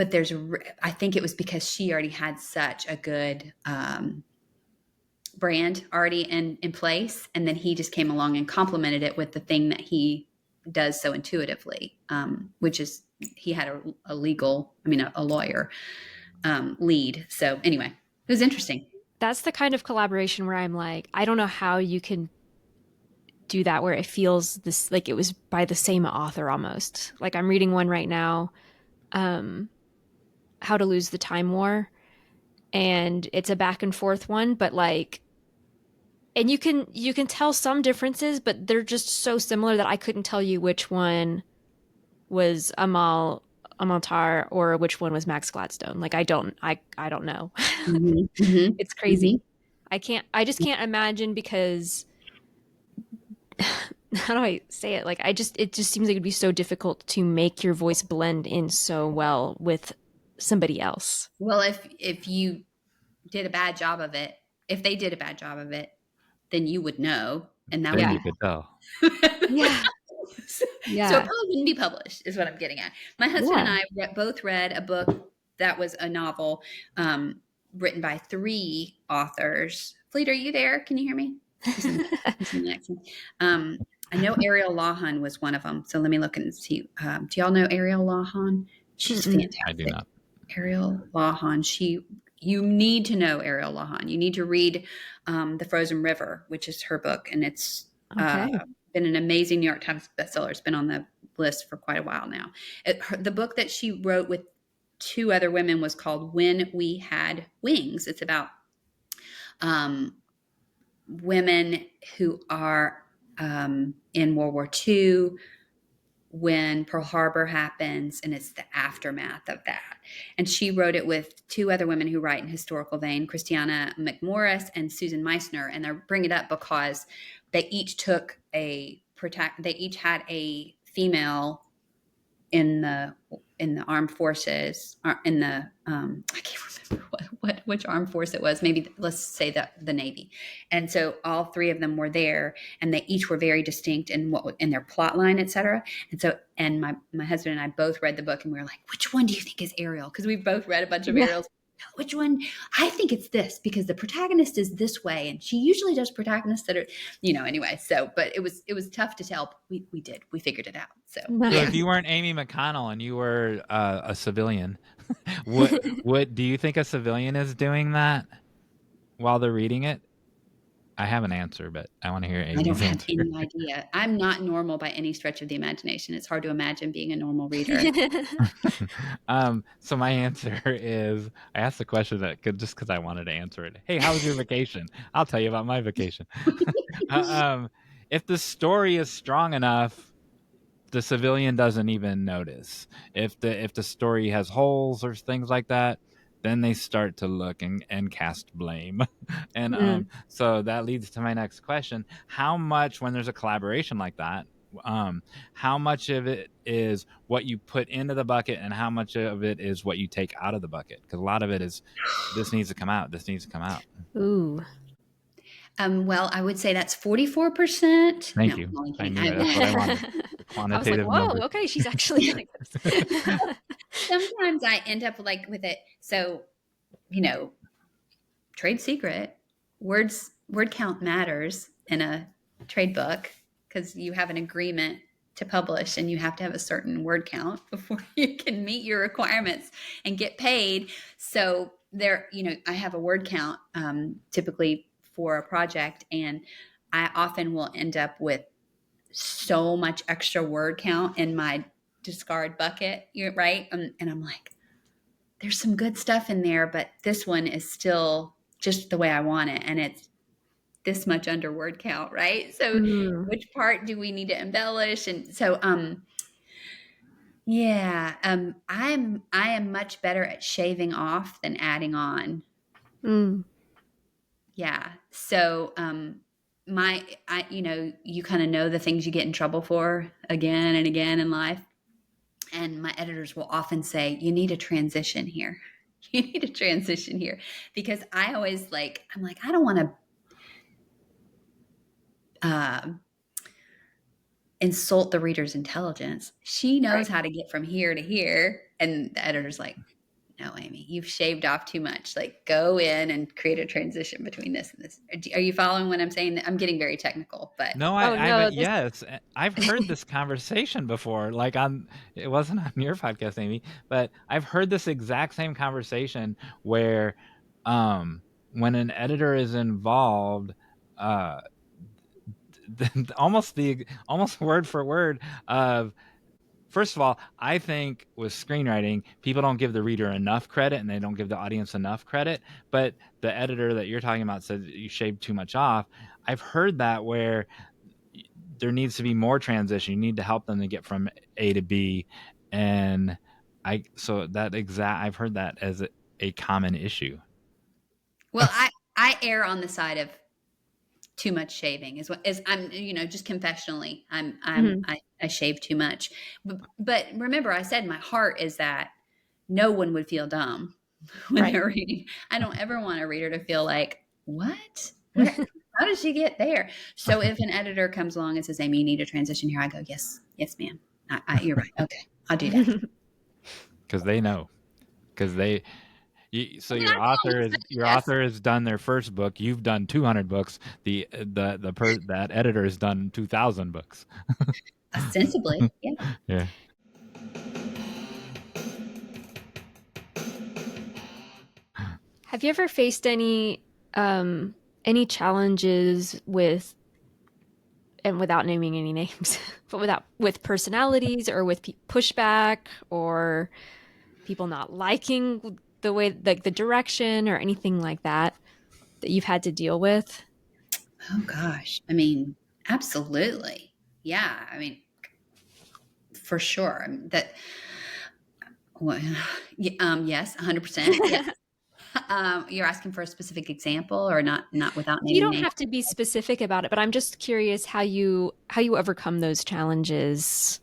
I think it was because she already had such a good, brand already in place, and then he just came along and complemented it with the thing that he does so intuitively, which is he had a lawyer lead. So anyway, it was interesting. That's the kind of collaboration where I'm like, I don't know how you can do that where it feels this like it was by the same author almost. Like I'm reading one right now, How to Lose the Time War, and it's a back and forth one, but like, and you can tell some differences, but they're just so similar that I couldn't tell you which one was Amal Tar or which one was Max Gladstone. Like I don't know. Mm-hmm. It's crazy. Mm-hmm. I just can't imagine because how do I say it? Like it just seems like it'd be so difficult to make your voice blend in so well with somebody else. Well, if you did a bad job of it, if they did a bad job of it, then you would know, and that you could tell. Yeah. So it probably wouldn't be published, is what I'm getting at. My husband and I both read a book that was a novel written by 3 authors. Fleet, are you there? Can you hear me? He's in the accent. I know Ariel Lawhon was one of them. So let me look and see. Do y'all know Ariel Lawhon? She's fantastic. I do not. Ariel Lawhon. You need to know Ariel Lawhon. You need to read The Frozen River, which is her book. And it's been an amazing New York Times bestseller. It's been on the list for quite a while now. The book that she wrote with 2 other women was called When We Had Wings. It's about women who are in World War II when Pearl Harbor happens, and it's the aftermath of that. And she wrote it with 2 other women who write in historical vein, Christiana McMorris and Susan Meissner. And I bring it up because they each had a female in the armed forces, in the I can't remember which armed force it was. Maybe let's say the Navy. And so all 3 of them were there, and they each were very distinct in their plot line, etc. And so, my husband and I both read the book, and we were like, which one do you think is Ariel? Because we've both read a bunch of Ariel's. which one? I think it's this because the protagonist is this way, and she usually does protagonists that are, anyway. So, but it was tough to tell. We figured it out. So, Nice. So yeah. if you weren't Amy McConnell and you were a civilian, what do you think a civilian is doing that while they're reading it? I have an answer, but I want to hear I don't Amy's have answer. any idea. I'm not normal by any stretch of the imagination. It's hard to imagine being a normal reader. So my answer is, I asked the question just because I wanted to answer it. Hey, how was your vacation? I'll tell you about my vacation. If the story is strong enough, the civilian doesn't even notice. If the story has holes or things like that, then they start to look and cast blame. And so that leads to my next question. How much, when there's a collaboration like that, how much of it is what you put into the bucket and how much of it is what you take out of the bucket? Because a lot of it is, this needs to come out, this needs to come out. Ooh. Well, I would say that's 44%. Thank you. I knew it. That's what I wanted. Quantitative I was like, whoa, numbers. okay, she's actually like this. Sometimes I end up like with it. So, trade secret, word count matters in a trade book because you have an agreement to publish and you have to have a certain word count before you can meet your requirements and get paid. So there, I have a word count typically for a project, and I often will end up with so much extra word count in my discard bucket, right? And I'm like, there's some good stuff in there, but this one is still just the way I want it. And it's this much under word count, right? So which part do we need to embellish? And so, I am much better at shaving off than adding on. Yeah. So, you kind of know the things you get in trouble for again and again in life. And my editors will often say, you need a transition here. You need a transition here. Because I always I'm like, I don't want to insult the reader's intelligence. She knows how to get from here to here. And the editor's like, no, Amy, you've shaved off too much. Like, go in and create a transition between this and this. Are you following what I'm saying? I'm getting very technical, but no, yes, I've heard this conversation before. Like it wasn't on your podcast, Amy, but I've heard this exact same conversation where, when an editor is involved, almost word for word of. First of all, I think with screenwriting, people don't give the reader enough credit and they don't give the audience enough credit. But the editor that you're talking about said you shaved too much off. I've heard that where there needs to be more transition. You need to help them to get from A to B. And I've heard that as a common issue. Well, I err on the side of too much shaving is I'm, just confessionally, I shave too much. But remember, I said my heart is that no one would feel dumb when they're reading. I don't ever want a reader to feel like, what? How did she get there? So if an editor comes along and says, Amy, you need a transition here, I go, yes, ma'am. You're right. Okay, I'll do that. Because they know. Because your author has done their first book. You've done 200 books. That editor has done 2,000 books. Ostensibly, yeah. Yeah. Have you ever faced any challenges with, and without naming any names, but with personalities or with pushback or people not liking the way, like the direction or anything like that you've had to deal with? Oh gosh. I mean, absolutely. Yeah. I mean, for sure. Yes, 100%. Yes. You're asking for a specific example or not without naming You don't names? have to be specific about it, but I'm just curious how you overcome those challenges.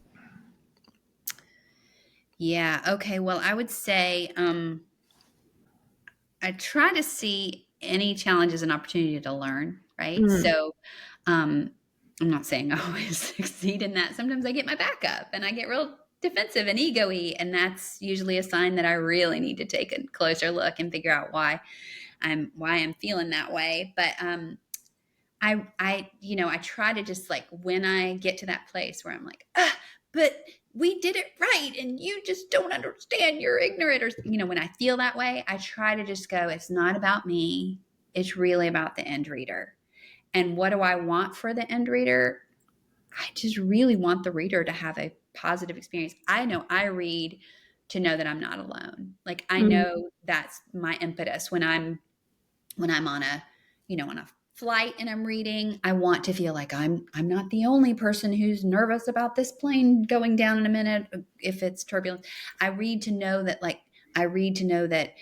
Yeah. Okay. Well, I would say I try to see any challenge as an opportunity to learn, right? So I'm not saying I always succeed in that. Sometimes I get my back up and I get real defensive and ego-y, and that's usually a sign that I really need to take a closer look and figure out why I'm feeling that way. But I try to just like, when I get to that place where I'm like, but we did it right and you just don't understand, you're ignorant, or when I feel that way, I try to just go, it's not about me, it's really about the end reader. And what do I want for the end reader? I just really want the reader to have a positive experience. I know I read to know that I'm not alone. Like, I know that's my impetus when I'm on a, on a flight and I'm reading. I want to feel like I'm not the only person who's nervous about this plane going down in a minute if it's turbulent. I read to know that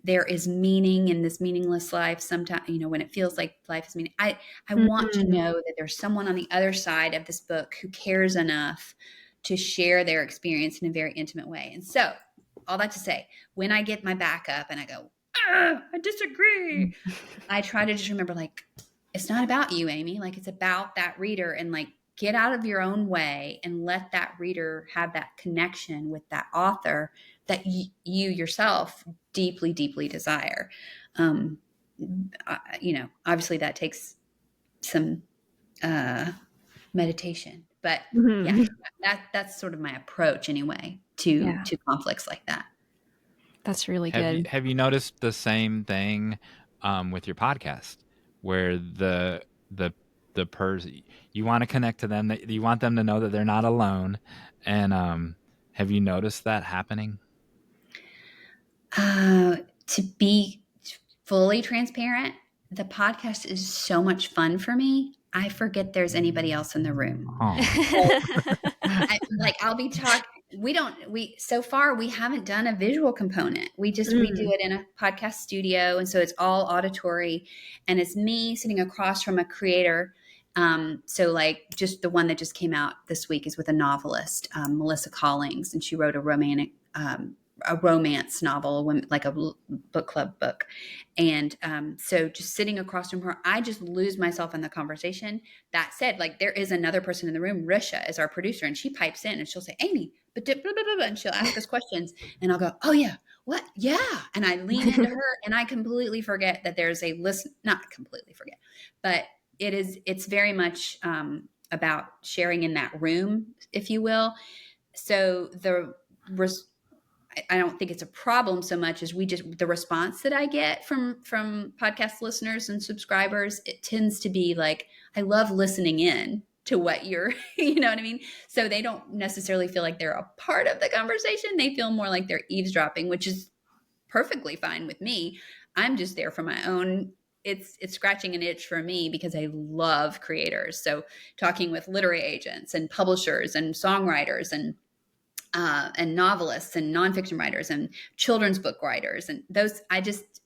there is meaning in this meaningless life. Sometimes, when it feels like life is meaning, I want to know that there's someone on the other side of this book who cares enough to share their experience in a very intimate way. And so, all that to say, when I get my back up and I go, I disagree, I try to just remember, like, it's not about you, Amy. Like, it's about that reader, and like, get out of your own way and let that reader have that connection with that author that you yourself deeply, deeply desire. Obviously that takes some meditation, but that's sort of my approach anyway to conflicts like that. That's really good. Have you noticed the same thing with your podcast, where the person, you want to connect to them, that you want them to know that they're not alone, and have you noticed that happening? To be fully transparent, the podcast is so much fun for me, I forget there's anybody else in the room. I'll be talking. So far we haven't done a visual component. We do it in a podcast studio. And so it's all auditory, and it's me sitting across from a creator. So like, just the one that just came out this week is with a novelist, Melissa Collings, and she wrote a romance novel, like a book club book. And so just sitting across from her, I just lose myself in the conversation. That said, like, there is another person in the room. Risha is our producer, and she pipes in and she'll say, Amy, but blah, blah, blah, and she'll ask us questions, and I'll go, oh yeah, what? Yeah. And I lean into her, and I completely forget that there's a not completely forget, but it's very much about sharing in that room, if you will. So I don't think it's a problem so much as the response that I get from podcast listeners and subscribers, it tends to be like, I love listening in to what you're, you know what I mean? So they don't necessarily feel like they're a part of the conversation. They feel more like they're eavesdropping, which is perfectly fine with me. I'm just there for my own. It's scratching an itch for me because I love creators. So talking with literary agents and publishers and songwriters and novelists and nonfiction writers and children's book writers, and those,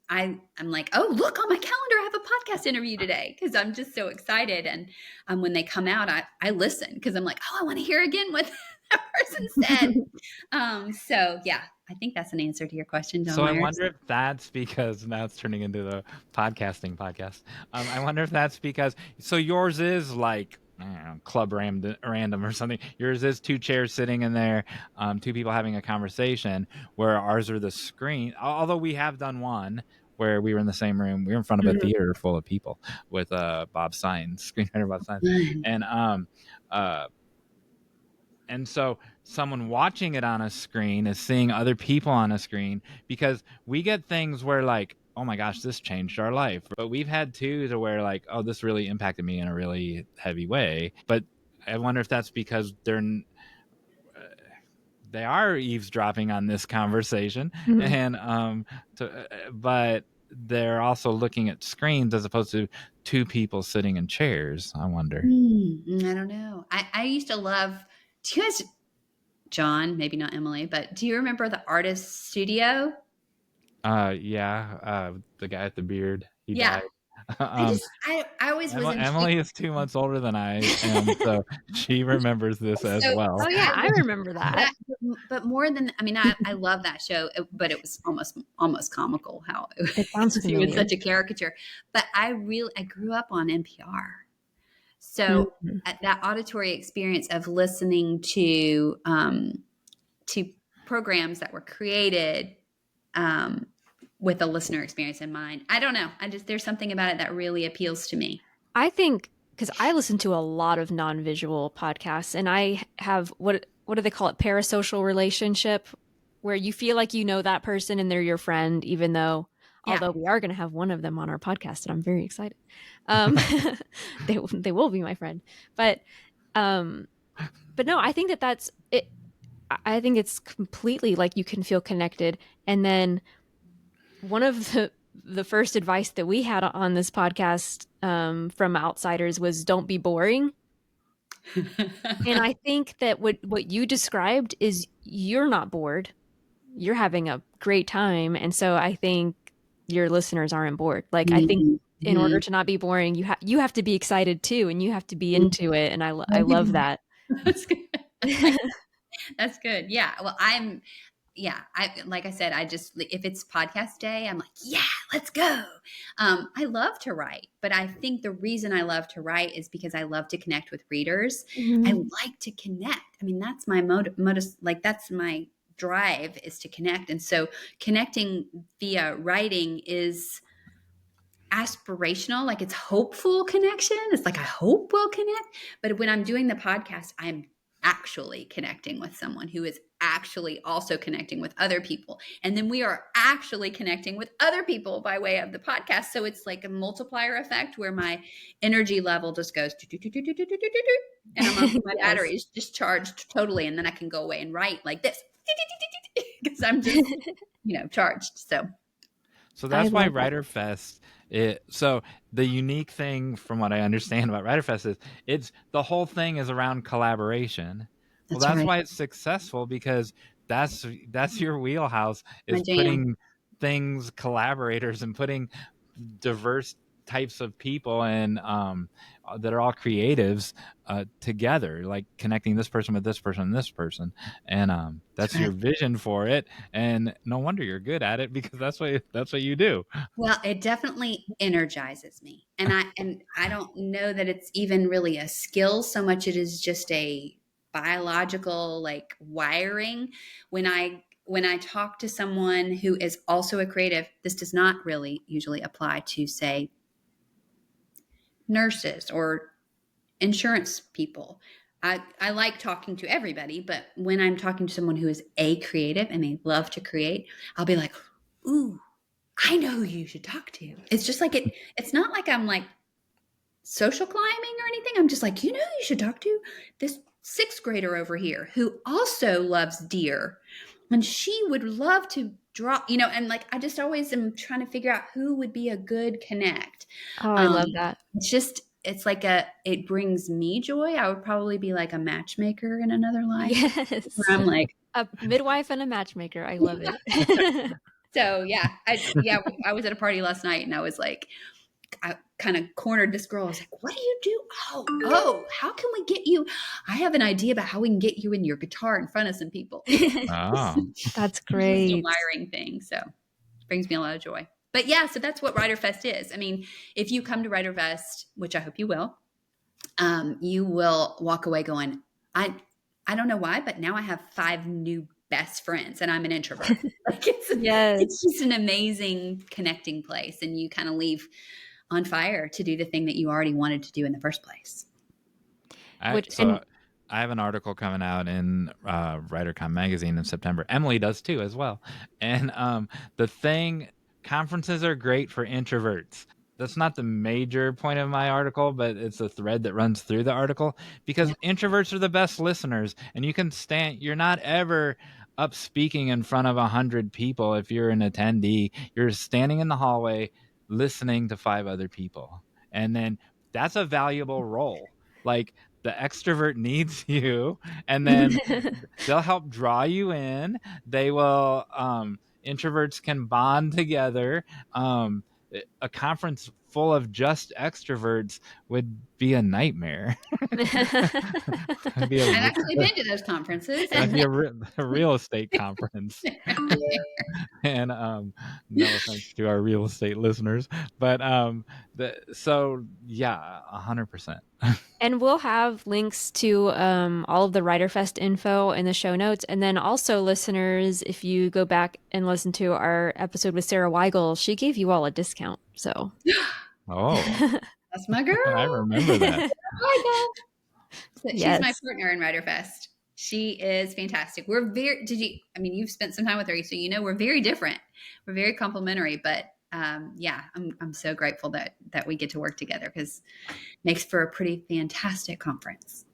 I'm like, oh, look on my calendar, I have a podcast interview today, because I'm just so excited. And when they come out, I listen, because I'm like, oh, I want to hear again what that person said. So yeah, I think that's an answer to your question, Jon Meyers. I wonder if that's because now it's turning into the podcasting podcast. I wonder if that's because, so yours is like, I don't know, club random or something. Yours is two chairs sitting in there, two people having a conversation, where ours are the screen. Although we have done one where we were in the same room. We were in front of a theater full of people with Bob Sines, screenwriter Bob Sines. And so someone watching it on a screen is seeing other people on a screen, because we get things where like, oh my gosh, this changed our life. But we've had two to where like, oh, this really impacted me in a really heavy way. But I wonder if that's because they are eavesdropping on this conversation, and but they're also looking at screens as opposed to two people sitting in chairs. I wonder. I don't know. I used to love. Do you guys, John, maybe not Emily, but do you remember the Artist Studio? Yeah. The guy with the beard. He died. I always was intrigued. Emily is 2 months older than I am, so she remembers this as well. Oh yeah, I remember that. But more than, I mean, I love that show, but it was almost comical how it sounds he was such a caricature. But I grew up on NPR. So that auditory experience of listening to to programs that were created with a listener experience in mind. I don't know. There's something about it that really appeals to me. I think because I listen to a lot of non-visual podcasts, and I have what do they call it? Parasocial relationship, where you feel like you know that person and they're your friend, even though, although we are going to have one of them on our podcast, and I'm very excited. They will be my friend, but no, I think that's it. I think it's completely like you can feel connected, and then one of the first advice that we had on this podcast from outsiders was don't be boring. And I think that what you described is you're not bored. You're having a great time. And so I think your listeners aren't bored. Like, I think in order to not be boring, you have to be excited too, and you have to be into it. And I love that. That's good. That's good. Yeah. Well, like I said, if it's podcast day, I'm like, yeah, let's go. I love to write, but I think the reason I love to write is because I love to connect with readers. Mm-hmm. I like to connect. I mean, that's my modus, like that's my drive, is to connect. And so connecting via writing is aspirational, like it's hopeful connection. It's like, I hope we'll connect. But when I'm doing the podcast, I'm actually connecting with someone who is actually also connecting with other people. And then we are actually connecting with other people by way of the podcast. So it's like a multiplier effect where my energy level just goes, and my battery is just charged totally. And then I can go away and write like this because I'm just, charged. So that's why WriterFest. So the unique thing, from what I understand about WriterFest, is the whole thing is around collaboration. That's right. Why it's successful, because that's your wheelhouse, is putting collaborators and putting diverse types of people and that are all creatives together, like connecting this person with this person and this person, and that's your vision for it. And no wonder you're good at it, because that's what you do. Well, it definitely energizes me, and I don't know that it's even really a skill so much. It is just a biological, like, wiring. When I talk to someone who is also a creative, this does not really usually apply to, say, nurses or insurance people. I like talking to everybody, but when I'm talking to someone who is a creative and they love to create, I'll be like, ooh, I know who you should talk to. It's just like it's not like I'm like social climbing or anything. I'm just like, you should talk to this 6th grader over here who also loves deer, and she would love to draw, and like, I just always am trying to figure out who would be a good connect. Oh, I love that. It's like it brings me joy. I would probably be like a matchmaker in another life. Yes. Where I'm like a midwife and a matchmaker. I love it. So I was at a party last night, and I was like, I kind of cornered this girl. I was like, what do you do? Oh, how can we get you? I have an idea about how we can get you and your guitar in front of some people. Oh, that's great. It's a wiring thing. So it brings me a lot of joy. But yeah, so that's what WriterFest is. I mean, if you come to WriterFest, which I hope you will walk away going, I don't know why, but now I have 5 new best friends, and I'm an introvert. Like, it's just an amazing connecting place, and you kind of leave on fire to do the thing that you already wanted to do in the first place. I have an article coming out in WriterCon magazine in September. Emily does too, as well. And conferences are great for introverts. That's not the major point of my article, but it's a thread that runs through the article, because introverts are the best listeners, and you're not ever up speaking in front of 100 people. If you're an attendee, you're standing in the hallway listening to 5 other people. And then that's a valuable role. Like, the extrovert needs you, and then they'll help draw you in. They will, introverts can bond together. A conference full of just extroverts would be a nightmare. That'd be I've actually been to those conferences. that'd be a real estate conference. And no offense to our real estate listeners, but so yeah, 100%. And we'll have links to all of the WriterFest info in the show notes. And then also, listeners, if you go back and listen to our episode with Sarah Weigel, she gave you all a discount. So, Oh, That's my girl. I remember that. So she's Yes. my partner in WriterFest. She is fantastic. We're very, you've spent some time with her, so you know we're very different. We're very complementary, but yeah, I'm so grateful that we get to work together because it makes for a pretty fantastic conference.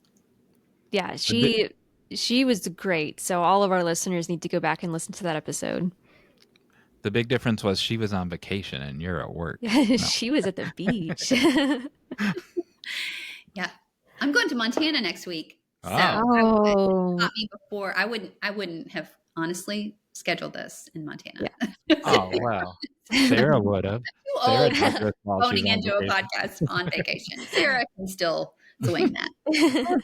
Yeah, she was great. So all of our listeners need to go back and listen to that episode. The big difference was she was on vacation and you're at work. She was at the beach. Yeah, I'm going to Montana next week. So Oh. not me before. I wouldn't have honestly scheduled this in Montana. Yeah. Oh, wow. Sarah would have. Sarah does this while she's Phoning on into a vacation. podcast on vacation. Sarah can still swing that.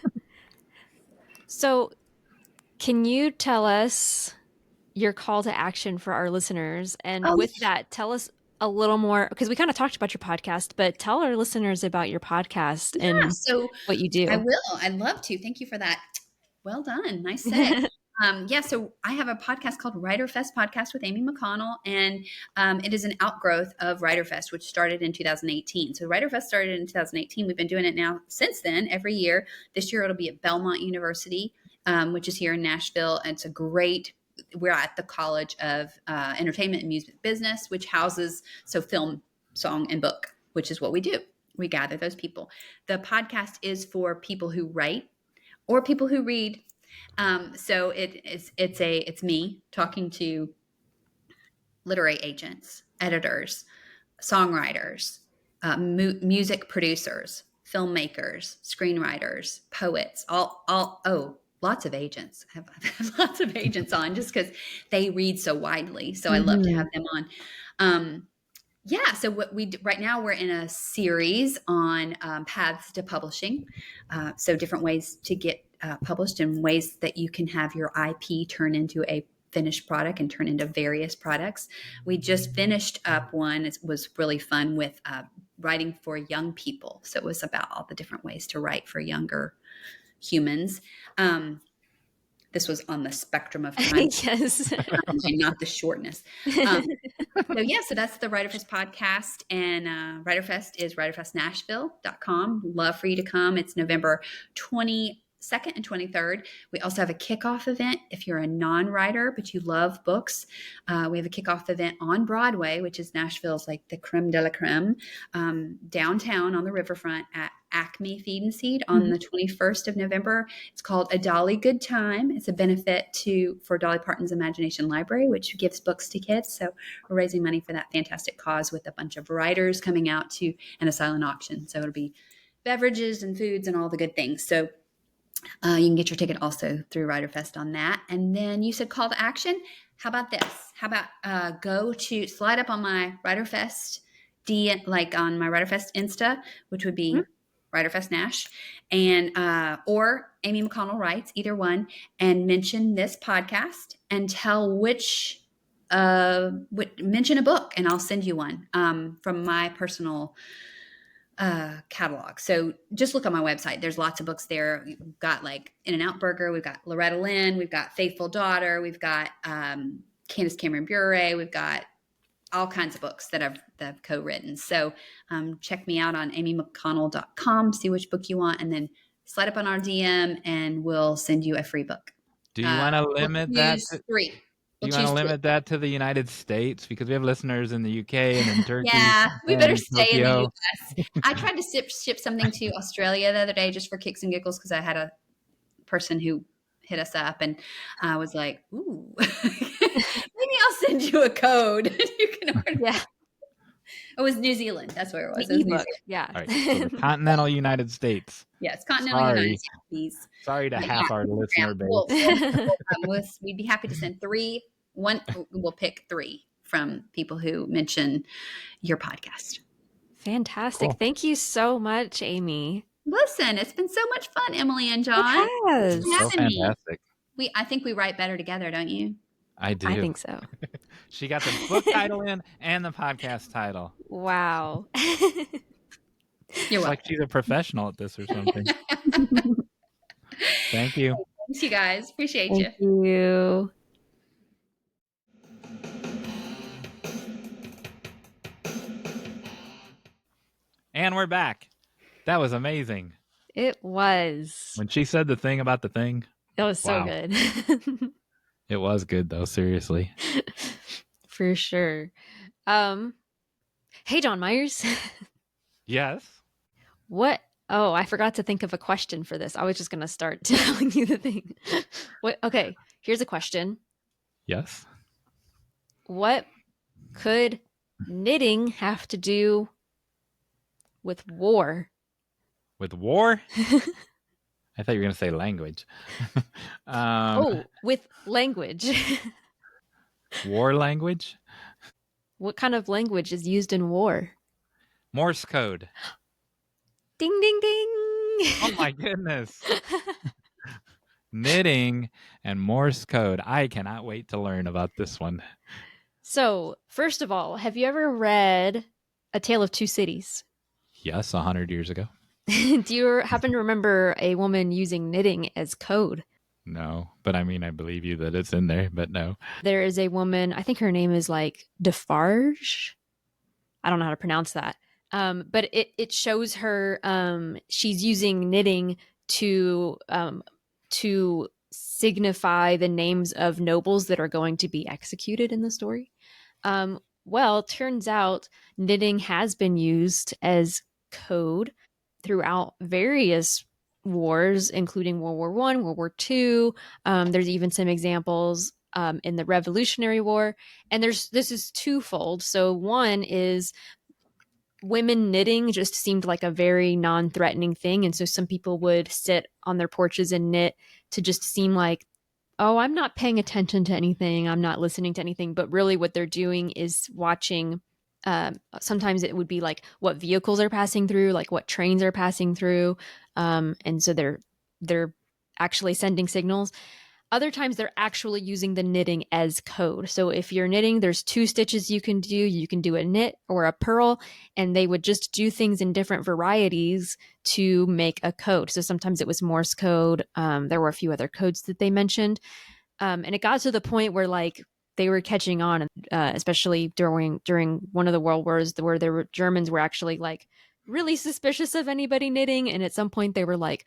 So, can you tell us your call to action for our listeners? And with that, tell us a little more, because we kind of talked about your podcast, but tell our listeners about your podcast and so what you do. I will. I'd love to. Thank you for that. Well done. Nice say. So I have a podcast called WriterFest Podcast with Amy McConnell, and it is an outgrowth of WriterFest, which started in 2018. So WriterFest started in 2018. We've been doing it now since then, every year. This year it'll be at Belmont University, which is here in Nashville. And we're at the College of Entertainment and Music Business, which houses film, song, and book, which is what we do. We gather those people. The podcast is for people who write or people who read. So it's me talking to literary agents, editors, songwriters, music producers, filmmakers, screenwriters, poets, lots of agents. I have lots of agents on just because they read so widely. So I love to have them on. So what we do, right now we're in a series on paths to publishing. So different ways to get published and ways that you can have your IP turn into a finished product and turn into various products. We just finished up one. It was really fun with writing for young people. So it was about all the different ways to write for younger humans. This was on the spectrum of time. Yes. Not the shortness. So that's the WriterFest podcast, and WriterFest is writerfestnashville.com. Love for you to come. It's November 22nd and 23rd. We also have a kickoff event if you're a non-writer but you love books. We have a kickoff event on Broadway, which is Nashville's like the creme de la creme, downtown on the riverfront at Acme Feed and Seed on the 21st of November. It's called A Dolly Good Time. It's a benefit for Dolly Parton's Imagination Library, which gives books to kids. So we're raising money for that fantastic cause with a bunch of writers coming out to an silent auction. So it'll be beverages and foods and all the good things. So you can get your ticket also through WriterFest on that. And then you said call to action. How about this? How about slide up on my WriterFest on my WriterFest Insta, which would be WriterFest Nash, and or Amy McConnell Writes, either one, and mention this podcast and tell mention a book, and I'll send you one from my personal catalog. So just look on my website. There's lots of books there. We've got like In-N-Out Burger. We've got Loretta Lynn. We've got Faithful Daughter. We've got Candace Cameron Bure. We've got all kinds of books that I've co-written. So check me out on amymcconnell.com, see which book you want, and then slide up on our DM and we'll send you a free book. Do you want to limit that? Three. Do you want to limit that to the United States? Because we have listeners in the UK and in Turkey. Yeah, we better stay in the Tokyo. US. I tried to ship something to Australia the other day just for kicks and giggles because I had a person who hit us up and I was like, ooh, maybe I'll send you a code. You can order. Yeah. It was New Zealand. That's where it was. The It was New ebook. Zealand. Yeah. All right, so the continental United States. Yes, continental United States. Please. Sorry to half our listener base. We'd be happy to send three. We'll pick three from people who mention your podcast. Fantastic. Cool. Thank you so much, Amy. Listen, it's been so much fun, Emily and John. It has. Thanks for So having me. fantastic. I think we write better together, don't you? I do. I think so. She got the book title in and the podcast title. Wow. You're It's welcome. like she's a professional at this or something. Thank you. Thanks, you guys. Appreciate you. Thank you. And we're back. That was amazing. It was. When she said the thing about the thing, That was so Wow. good. it was good though, seriously. For sure. Hey, Jon Meyers. Yes. What? Oh, I forgot to think of a question for this. I was just going to start telling you the thing. What? Okay, here's a question. Yes. What could knitting have to do with war? With war? I thought you were going to say language. With language. War language? What kind of language is used in war? Morse code. Ding, ding, ding. Oh my goodness. Knitting and Morse code. I cannot wait to learn about this one. So, first of all, have you ever read A Tale of Two Cities? Yes, 100 years ago. Do you happen to remember a woman using knitting as code? No, but I mean, I believe you that it's in there, but no. There is a woman, I think her name is like Defarge. I don't know how to pronounce that. But it shows her, she's using knitting to signify the names of nobles that are going to be executed in the story. Well, turns out knitting has been used as code throughout various wars, including World War I, World War II. There's even some examples in the Revolutionary War. And this is twofold. So one is women knitting just seemed like a very non-threatening thing. And so some people would sit on their porches and knit to just seem like, oh, I'm not paying attention to anything. I'm not listening to anything. But really what they're doing is watching. Sometimes it would be like what vehicles are passing through, like what trains are passing through. And so they're actually sending signals. Other times they're actually using the knitting as code. So if you're knitting, there's two stitches you can do. You can do a knit or a purl, and they would just do things in different varieties to make a code. So sometimes it was Morse code. There were a few other codes that they mentioned. And it got to the point where like they were catching on, especially during one of the world wars where Germans were actually like really suspicious of anybody knitting. And at some point they were like,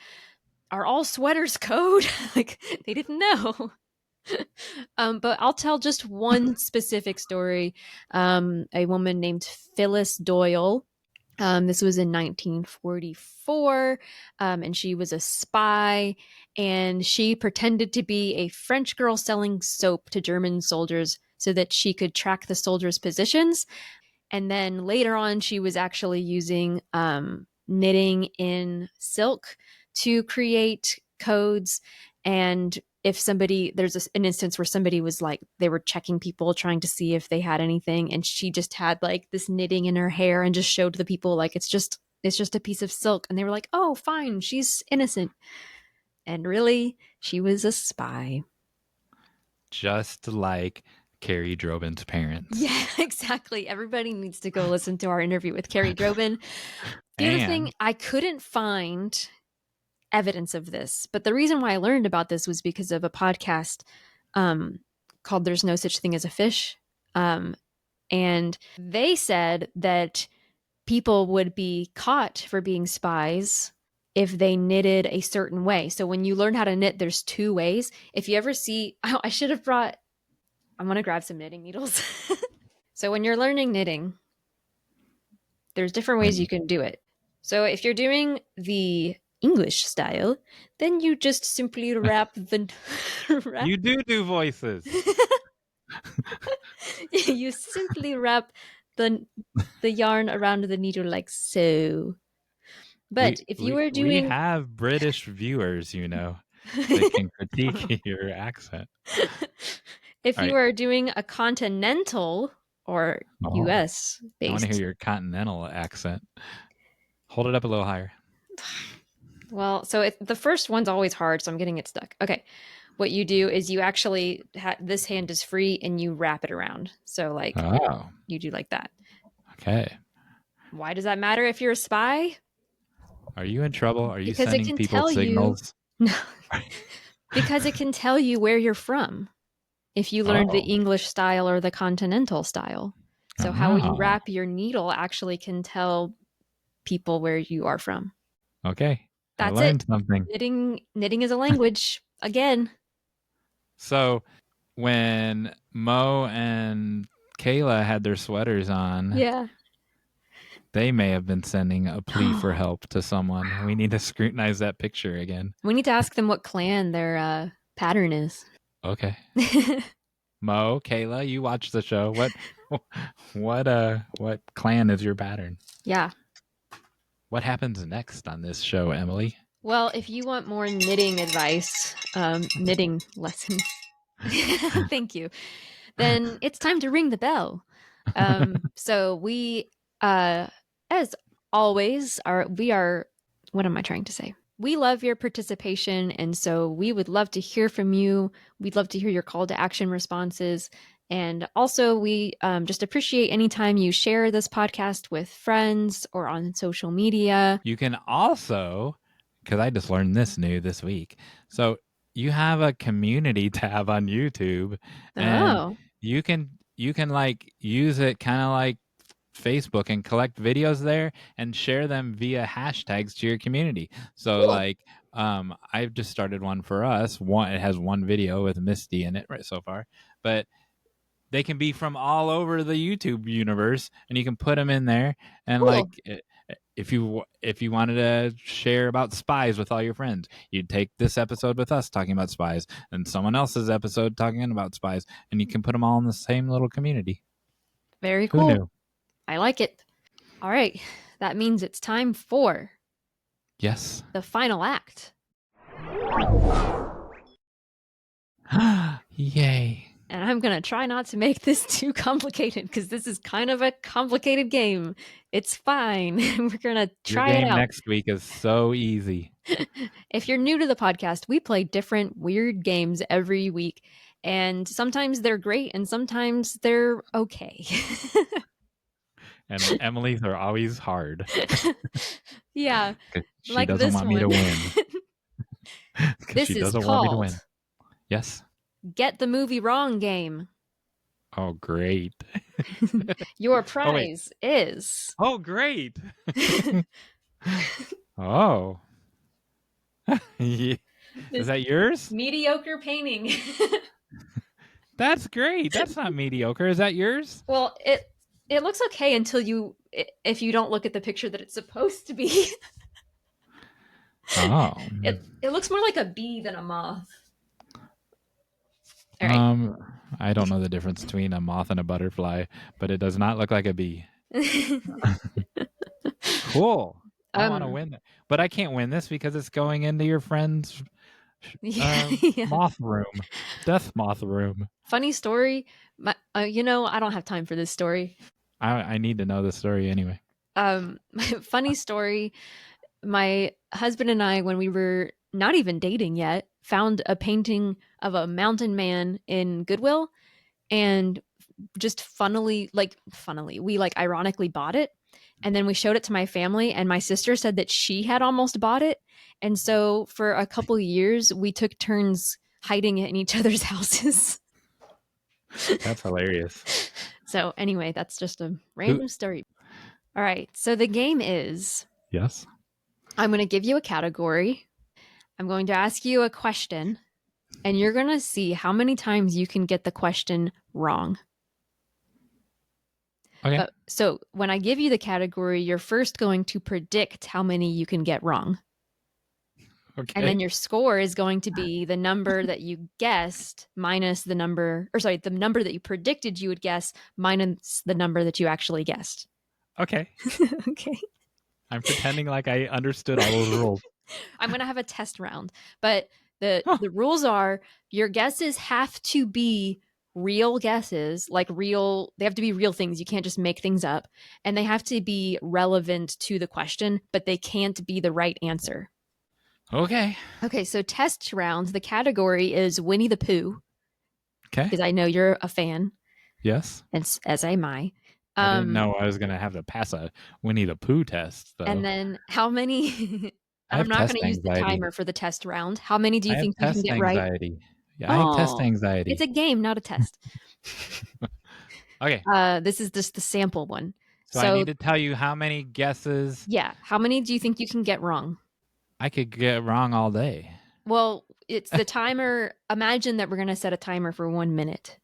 are all sweaters code? Like they didn't know. But I'll tell just one specific story. A woman named Phyllis Doyle. This was in 1944, and she was a spy, and she pretended to be a French girl selling soap to German soldiers so that she could track the soldiers' positions. And then later on, she was actually using knitting in silk to create codes. And if there's an instance where somebody was like, they were checking people, trying to see if they had anything, and she just had like this knitting in her hair and just showed the people like it's just a piece of silk, and they were like, oh fine, she's innocent. And really she was a spy, Just like Carrie Drobin's parents. Yeah, exactly. Everybody needs to go listen to our interview with Carrie Drobin. The other thing, I couldn't find evidence of this, but the reason why I learned about this was because of a podcast called There's No Such Thing as a Fish. And they said that people would be caught for being spies if they knitted a certain way. So when you learn how to knit, there's two ways. If you ever see, I should have brought, I'm going to grab some knitting needles. So when you're learning knitting, there's different ways you can do it. So if you're doing the English style, then you just simply wrap the You do voices. You simply wrap the yarn around the needle like so. But if you were doing, we have British viewers, you know, they can critique your accent. If you are doing a continental or US based, I want to hear your continental accent. Hold it up a little higher. Well, so the first one's always hard, so I'm getting it stuck. Okay. What you do is you actually, this hand is free and you wrap it around. So like you do like that. Okay. Why does that matter if you're a spy? Are you in trouble? Are you Because it sending can people tell signals? No. Because it can tell you where you're from if you learned the English style or the continental style. So how you wrap your needle actually can tell people where you are from. Okay. That's I learned it. something. Knitting is a language. Again. So when Mo and Kayla had their sweaters on, Yeah. they may have been sending a plea for help to someone. We need to scrutinize that picture again. We need to ask them what clan their pattern is. Okay. Mo, Kayla, you watch the show. What clan is your pattern? Yeah. What happens next on this show, Emily? Well, if you want more knitting advice, knitting lessons, thank you, then it's time to ring the bell. So we, as always, what am I trying to say? We love your participation, and so we would love to hear from you. We'd love to hear your call to action responses. And also, we just appreciate any time you share this podcast with friends or on social media. You can also, because I just learned this week, so you have a community tab on YouTube, and you can like use it kind of like Facebook and collect videos there and share them via hashtags to your community. So cool. Like I've just started one for us. It has one video with Misty in it right so far, but they can be from all over the YouTube universe, and you can put them in there. And cool. Like if you wanted to share about spies with all your friends, you'd take this episode with us talking about spies and someone else's episode talking about spies, and you can put them all in the same little community. Very cool. Who knew? I like it. All right. That means it's time for the final act. Yay. And I'm going to try not to make this too complicated because this is kind of a complicated game. It's fine. We're going to try it out. Next week is so easy. If you're new to the podcast, we play different weird games every week. And sometimes they're great and sometimes they're okay. And Emily's are always hard. Yeah. She like doesn't want me to win. This is called Yes. Get the Movie Wrong game. Oh, great. Your prize is... Oh, great. Oh. Yeah. Is that yours? Mediocre painting. That's great. That's not mediocre. Is that yours? Well, it looks okay until if you don't look at the picture that it's supposed to be. Oh. It looks more like a bee than a moth. All right. I don't know the difference between a moth and a butterfly, but it does not look like a bee. Cool. I want to win it. But I can't win this because it's going into your friend's moth room. Death moth room. Funny story. I don't have time for this story. I need to know the story anyway. Funny story. My husband and I, when we were not even dating yet, found a painting of a mountain man in Goodwill, and just funnily, we ironically bought it. And then we showed it to my family, and my sister said that she had almost bought it. And so for a couple of years, we took turns hiding it in each other's houses. That's hilarious. So anyway, that's just a random story. All right. So the game is... Yes. I'm going to give you a category. I'm going to ask you a question, and you're going to see how many times you can get the question wrong. Okay. So when I give you the category, you're first going to predict how many you can get wrong. Okay. And then your score is going to be the number that you guessed minus the number that you predicted you would guess minus the number that you actually guessed. Okay. Okay. I'm pretending like I understood all those rules. I'm going to have a test round, but the rules are your guesses have to be real guesses, they have to be real things. You can't just make things up, and they have to be relevant to the question, but they can't be the right answer. Okay. Okay, so test rounds. The category is Winnie the Pooh, Okay. because I know you're a fan, Yes. and as am I. I didn't know I was going to have to pass a Winnie the Pooh test, though. And then how many? I have I'm not test going to use the anxiety. timer for the test round. How many do you I have think you can test get right? anxiety. Yeah, I have test Oh, anxiety. it's a game, not a test. Okay. This is just the sample one. So I need to tell you how many guesses. Yeah. How many do you think you can get wrong? I could get wrong all day. Well, it's the timer. Imagine that we're going to set a timer for 1 minute.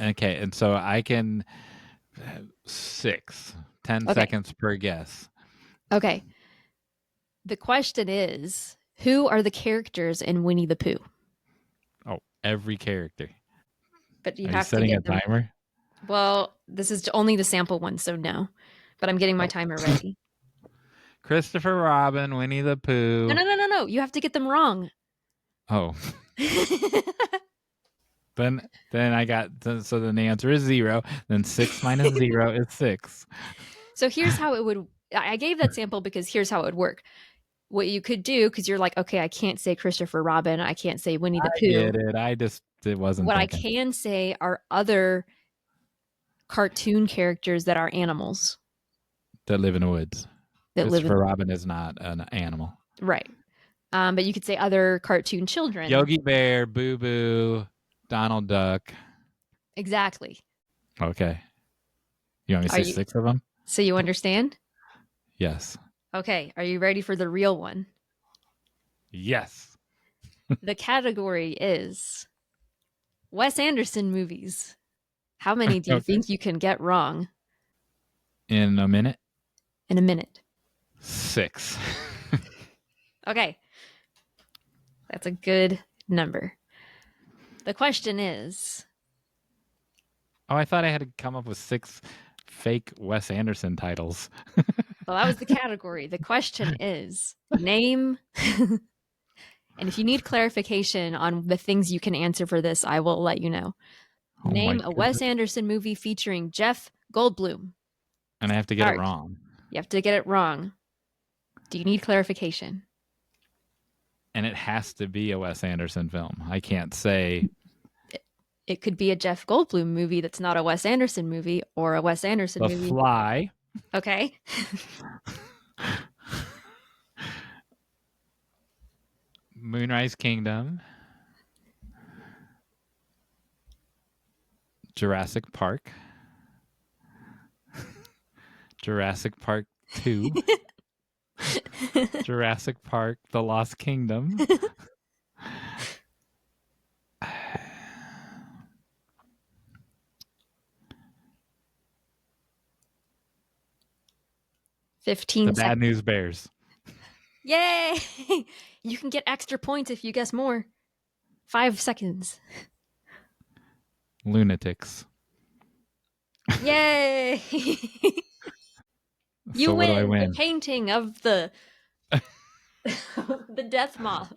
Okay. And so I can 10 seconds per guess. Okay. The question is, who are the characters in Winnie the Pooh? Oh, every character. But you Are have you setting to a get timer? Well, this is only the sample one, so no. But I'm getting my timer ready. Christopher Robin, Winnie the Pooh. No. You have to get them wrong. Oh. Then I got, so then the answer is 0. Then 6 minus 0 is 6. So here's how it would, I gave that sample because here's how it would work. What you could do, because you're like, okay, I can't say Christopher Robin. I can't say Winnie the Pooh. I get it. It wasn't What thinking. I can say are other cartoon characters that are animals. That live in the woods. Christopher Robin is not an animal. Right. But you could say other cartoon children. Yogi Bear, Boo Boo, Donald Duck. Exactly. Okay. You want me to say 6 of them? So you understand? Yes. Okay. Are you ready for the real one? Yes. The category is Wes Anderson movies. How many do you think you can get wrong? In a minute? In a minute. 6. Okay. That's a good number. The question is... Oh, I thought I had to come up with 6 fake Wes Anderson titles. Well, that was the category. The question is, name... And if you need clarification on the things you can answer for this, I will let you know. Name a Wes Anderson movie featuring Jeff Goldblum. And I have to get it wrong. You have to get it wrong. Do you need clarification? And it has to be a Wes Anderson film. I can't say... It could be a Jeff Goldblum movie that's not a Wes Anderson movie, or a Wes Anderson movie. The Fly. Okay. Moonrise Kingdom. Jurassic Park. Jurassic Park 2. Jurassic Park The Lost Kingdom. 15 The seconds. Bad News Bears. Yay! You can get extra points if you guess more. 5 seconds. Lunatics. Yay! You So win, what do I win? the painting of the the death moth.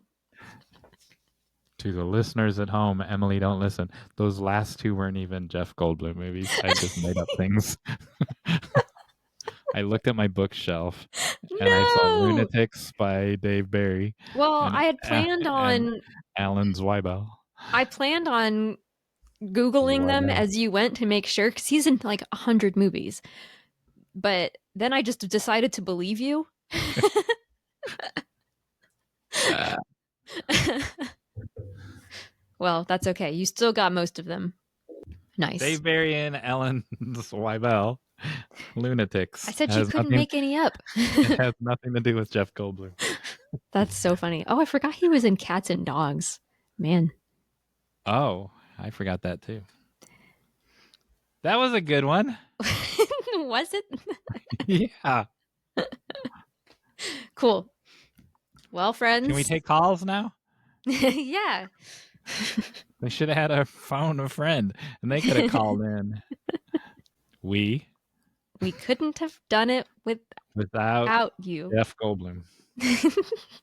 To the listeners at home, Emily, don't listen. Those last 2 weren't even Jeff Goldblum movies. I just made up things. I looked at my bookshelf and I saw Lunatics by Dave Barry. Well, I had planned on Alan Zweibel. I planned on Googling them as you went to make sure, because he's in like 100 movies. But then I just decided to believe you. Well, that's okay. You still got most of them. Nice. Dave Barry and Alan Zweibel. Lunatics. I said you couldn't make any up. It has nothing to do with Jeff Goldblum. That's so funny. Oh, I forgot he was in Cats and Dogs. Man. Oh, I forgot that too. That was a good one. Was it? Yeah. Cool. Well, friends. Can we take calls now? Yeah. They should have had a phone a friend and they could have called in. We couldn't have done it without you. Jeff Goldblum.